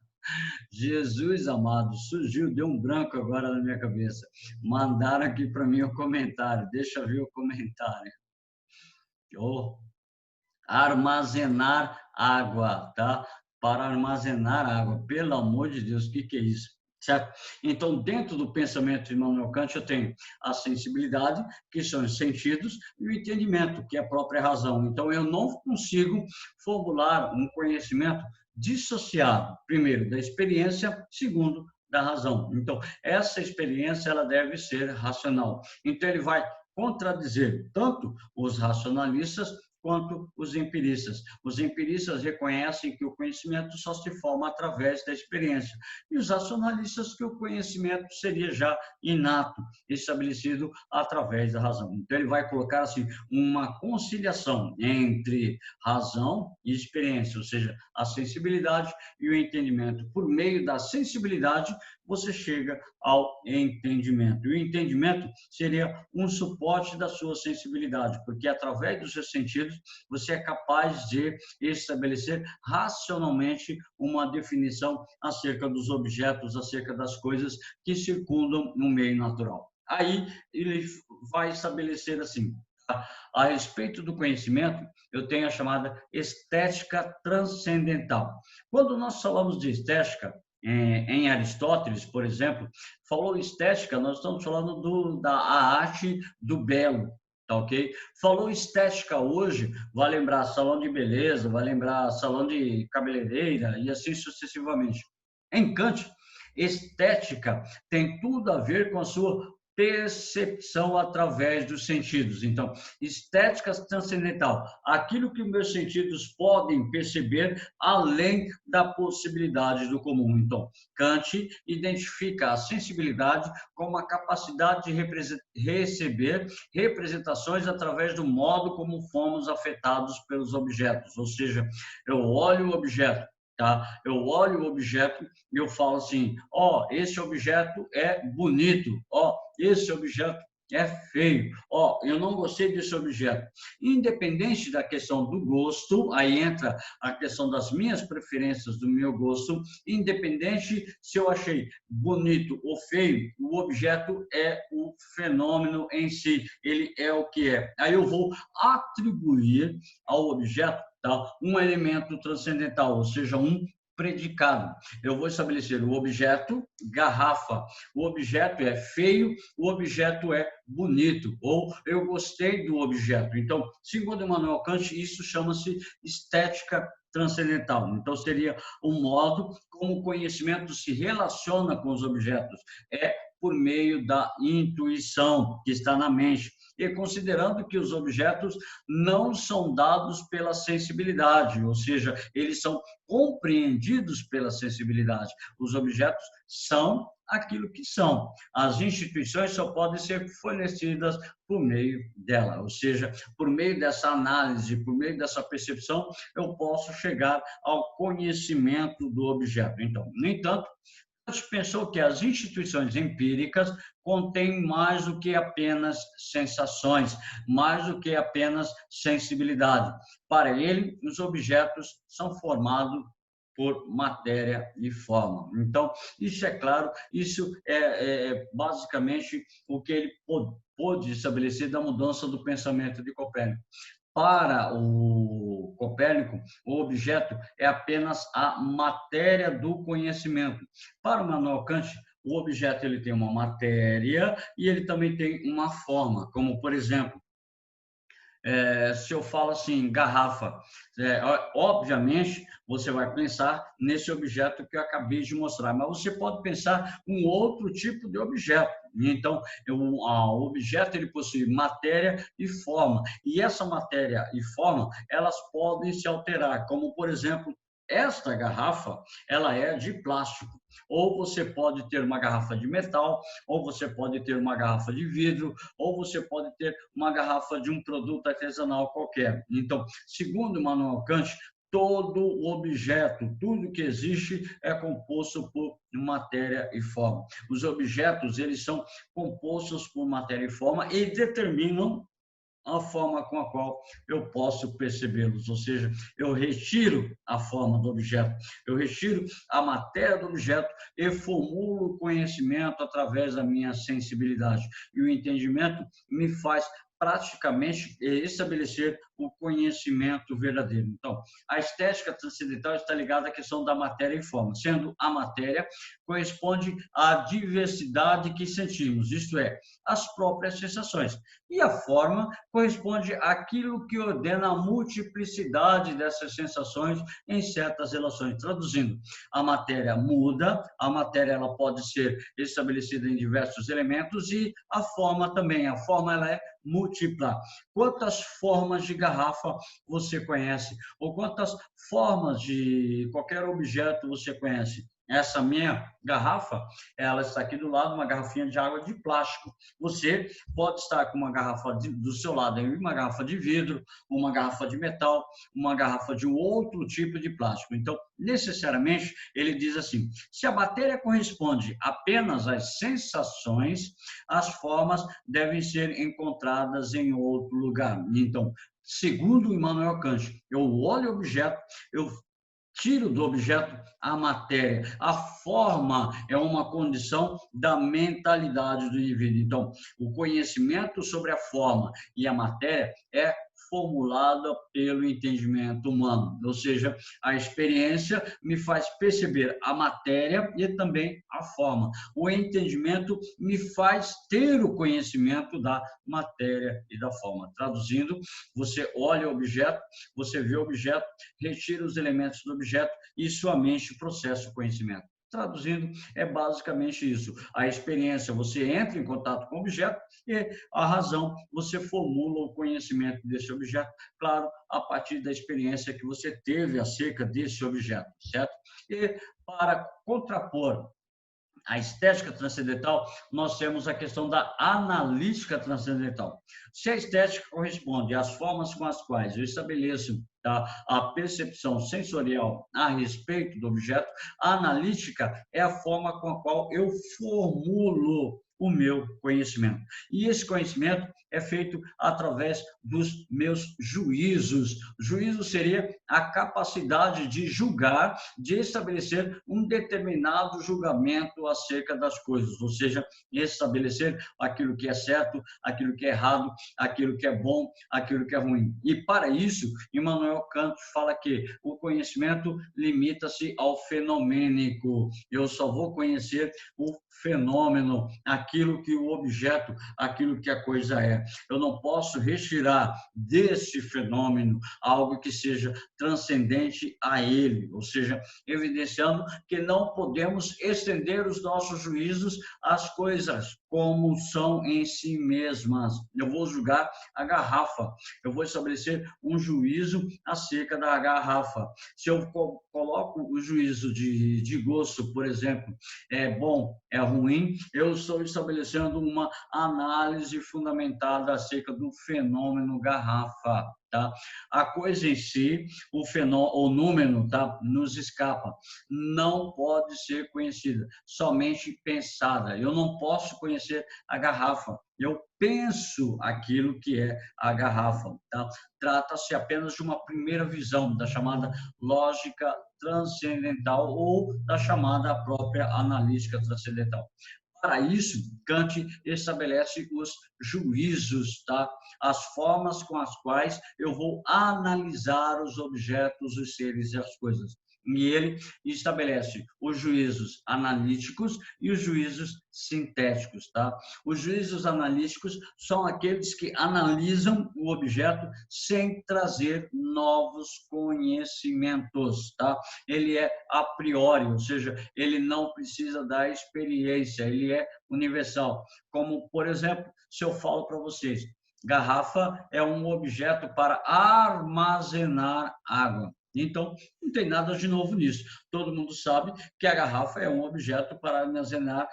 S1: Jesus amado, surgiu, deu um branco agora na minha cabeça. Mandaram aqui para mim o comentário, deixa eu ver o comentário. Oh, armazenar água, tá? Para armazenar água, pelo amor de Deus, o que é isso? Certo? Então, dentro do pensamento de Immanuel Kant, eu tenho a sensibilidade, que são os sentidos, e o entendimento, que é a própria razão. Então, eu não consigo formular um conhecimento dissociado, primeiro, da experiência, segundo, da razão. Então, essa experiência ela deve ser racional. Então, ele vai contradizer tanto os racionalistas quanto os empiristas. Os empiristas reconhecem que o conhecimento só se forma através da experiência, e os racionalistas que o conhecimento seria já inato, estabelecido através da razão. Então, ele vai colocar assim uma conciliação entre razão e experiência, ou seja, a sensibilidade e o entendimento. Por meio da sensibilidade, você chega ao entendimento. E o entendimento seria um suporte da sua sensibilidade, porque através dos seus sentidos você é capaz de estabelecer racionalmente uma definição acerca dos objetos, acerca das coisas que circundam no meio natural. Aí ele vai estabelecer assim: a respeito do conhecimento, eu tenho a chamada estética transcendental. Quando nós falamos de estética, em Aristóteles, por exemplo, falou estética, nós estamos falando da arte do belo, tá ok? Falou estética hoje, vai lembrar salão de beleza, vai lembrar salão de cabeleireira e assim sucessivamente. Em Kant, estética tem tudo a ver com a sua percepção através dos sentidos. Então, estética transcendental, aquilo que meus sentidos podem perceber além da possibilidade do comum. Então, Kant identifica a sensibilidade como a capacidade de receber representações através do modo como fomos afetados pelos objetos. Ou seja, eu olho o objeto, tá? Eu olho o objeto e eu falo assim: ó, esse objeto é bonito, ó, esse objeto é feio, ó, eu não gostei desse objeto. Independente da questão do gosto, aí entra a questão das minhas preferências, do meu gosto, independente se eu achei bonito ou feio, o objeto é o fenômeno em si, ele é o que é. Aí eu vou atribuir ao objeto, tá, um elemento transcendental, ou seja, um predicado. Eu vou estabelecer o objeto garrafa. O objeto é feio, o objeto é bonito, ou eu gostei do objeto. Então, segundo Immanuel Kant, isso chama-se estética transcendental. Então, seria o modo como o conhecimento se relaciona com os objetos. É por meio da intuição que está na mente. E considerando que os objetos não são dados pela sensibilidade, ou seja, eles são compreendidos pela sensibilidade. Os objetos são aquilo que são. As instituições só podem ser fornecidas por meio dela, ou seja, por meio dessa análise, por meio dessa percepção, eu posso chegar ao conhecimento do objeto. Então, no entanto, a gente pensou que as instituições empíricas contêm mais do que apenas sensações, mais do que apenas sensibilidade. Para ele, os objetos são formados por matéria e forma. Então, isso é claro, isso é basicamente o que ele pôde estabelecer da mudança do pensamento de Copérnico. Para o Copérnico, o objeto é apenas a matéria do conhecimento. Para o Immanuel Kant, o objeto ele tem uma matéria e ele também tem uma forma, como, por exemplo, se eu falo assim, garrafa, obviamente você vai pensar nesse objeto que eu acabei de mostrar, mas você pode pensar um outro tipo de objeto. Então, o objeto ele possui matéria e forma, e essa matéria e forma, elas podem se alterar, como, por exemplo, esta garrafa, ela é de plástico. Ou você pode ter uma garrafa de metal, ou você pode ter uma garrafa de vidro, ou você pode ter uma garrafa de um produto artesanal qualquer. Então, segundo Immanuel Kant, todo objeto, tudo que existe é composto por matéria e forma. Os objetos, eles são compostos por matéria e forma e determinam a forma com a qual eu posso percebê-los, ou seja, eu retiro a forma do objeto, eu retiro a matéria do objeto e formulo o conhecimento através da minha sensibilidade. E o entendimento me faz praticamente estabelecer o conhecimento verdadeiro. Então, a estética transcendental está ligada à questão da matéria e forma, sendo a matéria corresponde à diversidade que sentimos, isto é, as próprias sensações. E a forma corresponde àquilo que ordena a multiplicidade dessas sensações em certas relações. Traduzindo, a matéria muda, a matéria ela pode ser estabelecida em diversos elementos e a forma também. A forma ela é múltipla. Quantas formas de garrafa você conhece? Ou quantas formas de qualquer objeto você conhece? Essa minha garrafa, ela está aqui do lado, uma garrafinha de água de plástico. Você pode estar com uma garrafa do seu lado, uma garrafa de vidro, uma garrafa de metal, uma garrafa de um outro tipo de plástico. Então, necessariamente, ele diz assim, se a matéria corresponde apenas às sensações, as formas devem ser encontradas em outro lugar. Então, segundo Immanuel Kant, eu olho o objeto, eu tiro do objeto a matéria. A forma é uma condição da mentalidade do indivíduo. Então, o conhecimento sobre a forma e a matéria é formulada pelo entendimento humano, ou seja, a experiência me faz perceber a matéria e também a forma. O entendimento me faz ter o conhecimento da matéria e da forma. Traduzindo, você olha o objeto, você vê o objeto, retira os elementos do objeto e sua mente processa o conhecimento. Traduzindo, é basicamente isso. A experiência, você entra em contato com o objeto e a razão, você formula o conhecimento desse objeto, claro, a partir da experiência que você teve acerca desse objeto, certo? E para contrapor a estética transcendental, nós temos a questão da analítica transcendental. Se a estética corresponde às formas com as quais eu estabeleço a percepção sensorial a respeito do objeto, a analítica é a forma com a qual eu formulo o meu conhecimento. E esse conhecimento é feito através dos meus juízos. Juízo seria a capacidade de julgar, de estabelecer um determinado julgamento acerca das coisas, ou seja, estabelecer aquilo que é certo, aquilo que é errado, aquilo que é bom, aquilo que é ruim. E para isso, Immanuel Kant fala que o conhecimento limita-se ao fenomênico. Eu só vou conhecer o fenômeno, aquilo que o objeto, aquilo que a coisa é. Eu não posso retirar desse fenômeno algo que seja transcendente a ele, ou seja, evidenciando que não podemos estender os nossos juízos às coisas como são em si mesmas. Eu vou julgar a garrafa, eu vou estabelecer um juízo acerca da garrafa. Se eu coloco o juízo de gosto, por exemplo, é bom, é ruim, eu estou estabelecendo uma análise fundamentada acerca do fenômeno garrafa. Tá? A coisa em si, o número, tá? Nos escapa. Não pode ser conhecida, somente pensada. Eu não posso conhecer a garrafa. Eu penso aquilo que é a garrafa. Tá? Trata-se apenas de uma primeira visão da chamada lógica transcendental ou da chamada própria analítica transcendental. Para isso, Kant estabelece os juízos, tá? As formas com as quais eu vou analisar os objetos, os seres e as coisas. E ele estabelece os juízos analíticos e os juízos sintéticos, tá? Os juízos analíticos são aqueles que analisam o objeto sem trazer novos conhecimentos, tá? Ele é a priori, ou seja, ele não precisa da experiência, ele é universal. Como, por exemplo, se eu falo para vocês, garrafa é um objeto para armazenar água. Então, não tem nada de novo nisso. Todo mundo sabe que a garrafa é um objeto para armazenar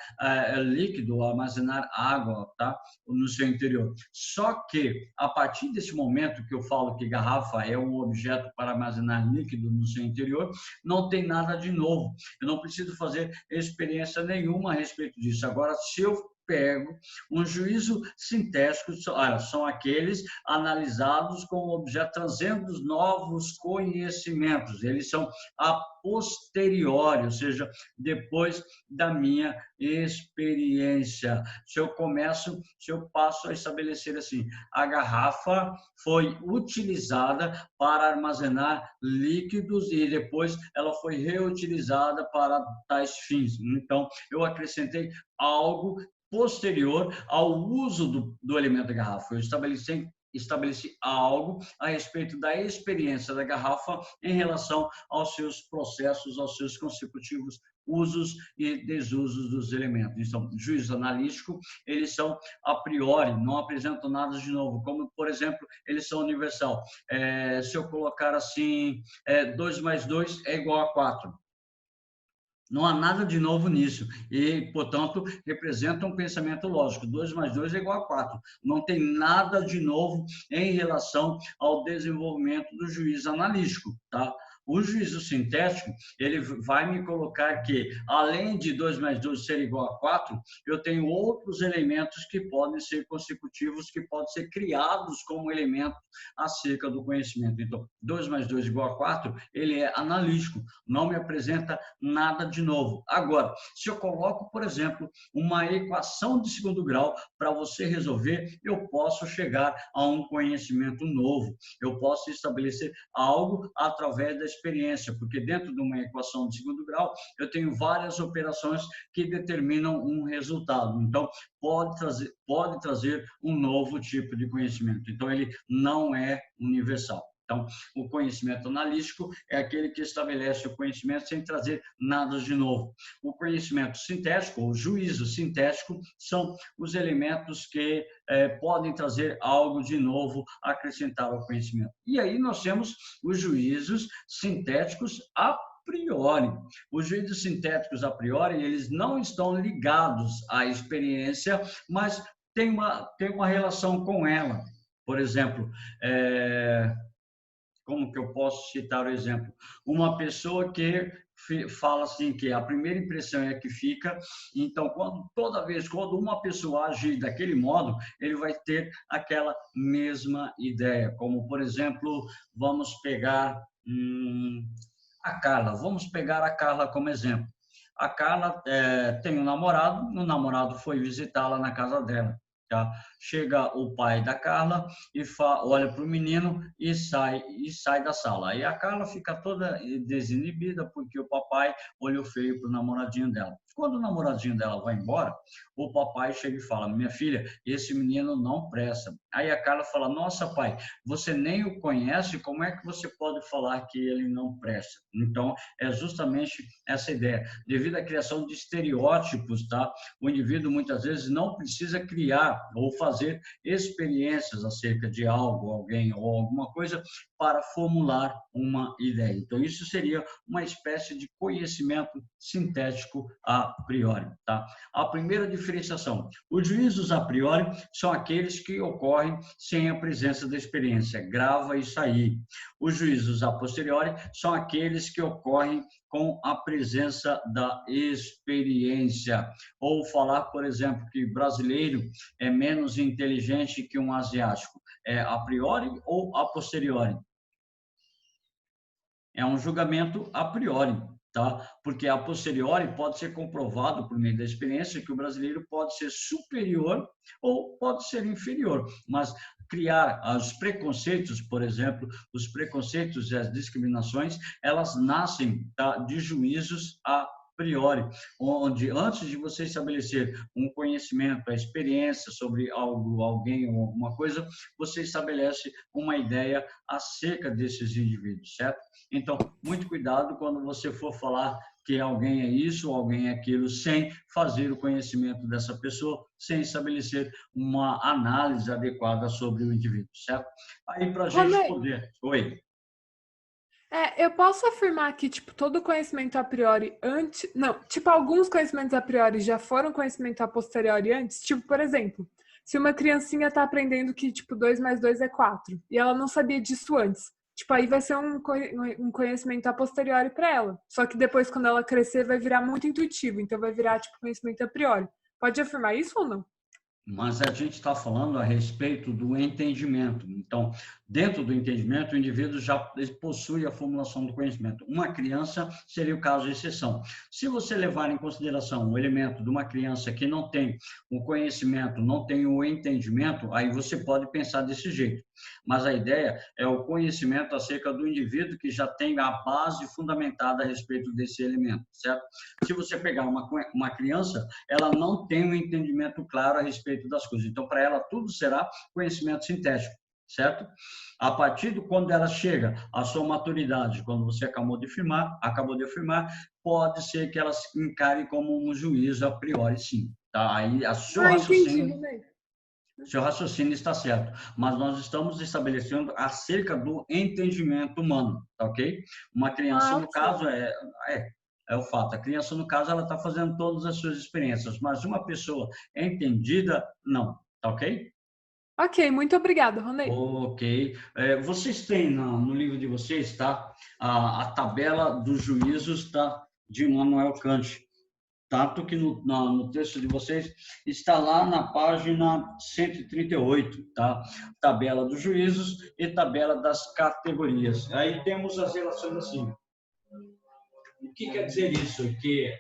S1: líquido, armazenar água, tá? No seu interior. Só que, a partir desse momento que eu falo que garrafa é um objeto para armazenar líquido no seu interior, não tem nada de novo. Eu não preciso fazer experiência nenhuma a respeito disso. Agora, se eu pego um juízo sintético, são aqueles analisados como objeto, trazendo novos conhecimentos. Eles são a posteriori, ou seja, depois da minha experiência. Se eu passo a estabelecer assim, a garrafa foi utilizada para armazenar líquidos e depois ela foi reutilizada para tais fins. Então, eu acrescentei algo posterior ao uso do elemento da garrafa. Eu estabeleci algo a respeito da experiência da garrafa em relação aos seus processos, aos seus consecutivos usos e desusos dos elementos. Então, juízo analítico, eles são a priori, não apresentam nada de novo, como, por exemplo, eles são universal. Se eu colocar assim, 2 mais 2 é igual a 4. Não há nada de novo nisso e, portanto, representa um pensamento lógico. 2 mais 2 é igual a 4. Não tem nada de novo em relação ao desenvolvimento do juízo analítico, tá? O juízo sintético, ele vai me colocar que, além de 2 mais 2 ser igual a 4, eu tenho outros elementos que podem ser consecutivos, que podem ser criados como elementos acerca do conhecimento. Então, 2 mais 2 igual a 4, ele é analítico, não me apresenta nada de novo. Agora, se eu coloco, por exemplo, uma equação de segundo grau para você resolver, eu posso chegar a um conhecimento novo. Eu posso estabelecer algo através da experiência, porque dentro de uma equação de segundo grau, eu tenho várias operações que determinam um resultado. Então, pode trazer um novo tipo de conhecimento. Então, ele não é universal. Então, o conhecimento analítico é aquele que estabelece o conhecimento sem trazer nada de novo. O conhecimento sintético, ou juízo sintético, são os elementos que podem trazer algo de novo, acrescentar ao conhecimento. E aí nós temos os juízos sintéticos a priori. Os juízos sintéticos a priori, eles não estão ligados à experiência, mas tem uma relação com ela. Por exemplo, como que eu posso citar o exemplo? Uma pessoa que fala assim que a primeira impressão é que fica, então toda vez quando uma pessoa agir daquele modo, ele vai ter aquela mesma ideia, como por exemplo, vamos pegar a Carla como exemplo. A Carla tem um namorado, o namorado foi visitá-la na casa dela. Tá? Chega o pai da Carla e olha para o menino e sai da sala. Aí a Carla fica toda desinibida porque o papai olhou feio para o namoradinho dela. Quando o namoradinho dela vai embora, o papai chega e fala: minha filha, esse menino não presta. Aí a Carla fala: nossa, pai, você nem o conhece, como é que você pode falar que ele não presta? Então, é justamente essa ideia. Devido à criação de estereótipos, tá? O indivíduo muitas vezes não precisa criar ou fazer experiências acerca de algo, alguém ou alguma coisa para formular uma ideia. Então, isso seria uma espécie de conhecimento sintético a priori, tá? A primeira diferenciação: os juízos a priori são aqueles que ocorrem sem a presença da experiência. Grava isso aí. Os juízos a posteriori são aqueles que ocorrem com a presença da experiência. Ou falar, por exemplo, que brasileiro é menos inteligente que um asiático. É a priori ou a posteriori? É um julgamento a priori, tá? Porque a posteriori pode ser comprovado por meio da experiência que o brasileiro pode ser superior ou pode ser inferior, mas criar os preconceitos, por exemplo, os preconceitos e as discriminações, elas nascem, tá, de juízos a priori, onde antes de você estabelecer um conhecimento, a experiência sobre algo, alguém ou alguma coisa, você estabelece uma ideia acerca desses indivíduos, certo? Então, muito cuidado quando você for falar que alguém é isso ou alguém é aquilo, sem fazer o conhecimento dessa pessoa, sem estabelecer uma análise adequada sobre o indivíduo, certo? Aí, para a gente poder... Oi.
S4: Eu posso afirmar que, tipo, todo conhecimento a priori antes... Não, tipo, alguns conhecimentos a priori já foram conhecimento a posteriori antes. Tipo, por exemplo, se uma criancinha está aprendendo que, tipo, 2 mais 2 é 4, e ela não sabia disso antes, tipo, aí vai ser um conhecimento a posteriori para ela. Só que depois, quando ela crescer, vai virar muito intuitivo. Então, vai virar, tipo, conhecimento a priori. Pode afirmar isso ou não?
S1: Mas a gente está falando a respeito do entendimento. Então, dentro do entendimento, o indivíduo já possui a formulação do conhecimento. Uma criança seria o caso de exceção. Se você levar em consideração o elemento de uma criança que não tem o conhecimento, não tem o entendimento, aí você pode pensar desse jeito. Mas a ideia é o conhecimento acerca do indivíduo que já tem a base fundamentada a respeito desse elemento, certo? Se você pegar uma criança, ela não tem um entendimento claro a respeito das coisas. Então, para ela, tudo será conhecimento sintético, certo? A partir de quando ela chega à sua maturidade, quando você acabou de afirmar, pode ser que ela se encare como um juízo a priori, sim. Tá? Aí, seu raciocínio está certo, mas nós estamos estabelecendo acerca do entendimento humano, tá ok? Uma criança, no caso, é o fato. A criança, no caso, ela está fazendo todas as suas experiências, mas uma pessoa entendida, não. Tá ok?
S4: Ok, muito obrigada, Ronei.
S1: Ok. Vocês têm no livro de vocês, tá? A tabela dos juízos, tá? De Immanuel Kant. Tanto que no texto de vocês está lá na página 138, tá? Tabela dos juízos e tabela das categorias. Aí temos as relações assim. O que quer dizer isso? Que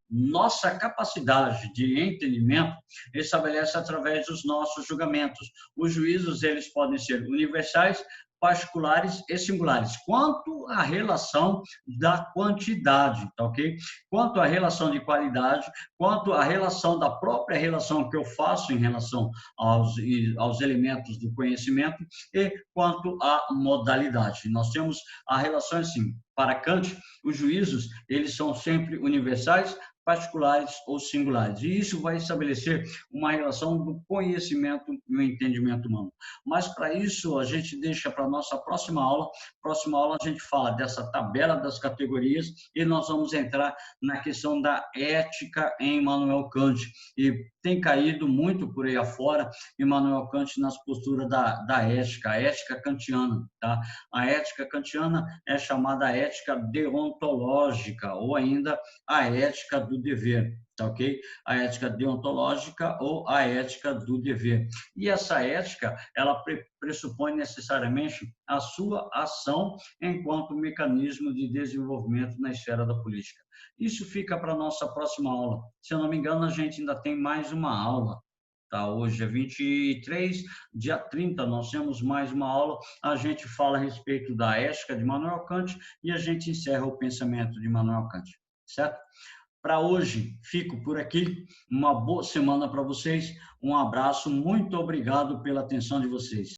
S1: nossa capacidade de entendimento estabelece através dos nossos julgamentos. Os juízos, eles podem ser universais, particulares e singulares. Quanto à relação da quantidade, tá ok? Quanto à relação de qualidade, quanto à relação da própria relação que eu faço em relação aos elementos do conhecimento e quanto à modalidade. Nós temos a relação assim, para Kant, os juízos, eles são sempre universais, particulares ou singulares. E isso vai estabelecer uma relação do conhecimento e o entendimento humano. Mas, para isso, a gente deixa para a nossa próxima aula. Próxima aula, a gente fala dessa tabela das categorias e nós vamos entrar na questão da ética em Immanuel Kant. E tem caído muito por aí afora Immanuel Kant nas posturas da ética, a ética kantiana. Tá? A ética kantiana é chamada ética deontológica, ou ainda a ética do dever, tá ok? A ética deontológica ou a ética do dever. E essa ética, ela pressupõe necessariamente a sua ação enquanto mecanismo de desenvolvimento na esfera da política. Isso fica para a nossa próxima aula. Se eu não me engano, a gente ainda tem mais uma aula. Tá, hoje é 23, dia 30, nós temos mais uma aula. A gente fala a respeito da ética de Immanuel Kant e a gente encerra o pensamento de Immanuel Kant, certo? Para hoje, fico por aqui. Uma boa semana para vocês. Um abraço. Muito obrigado pela atenção de vocês.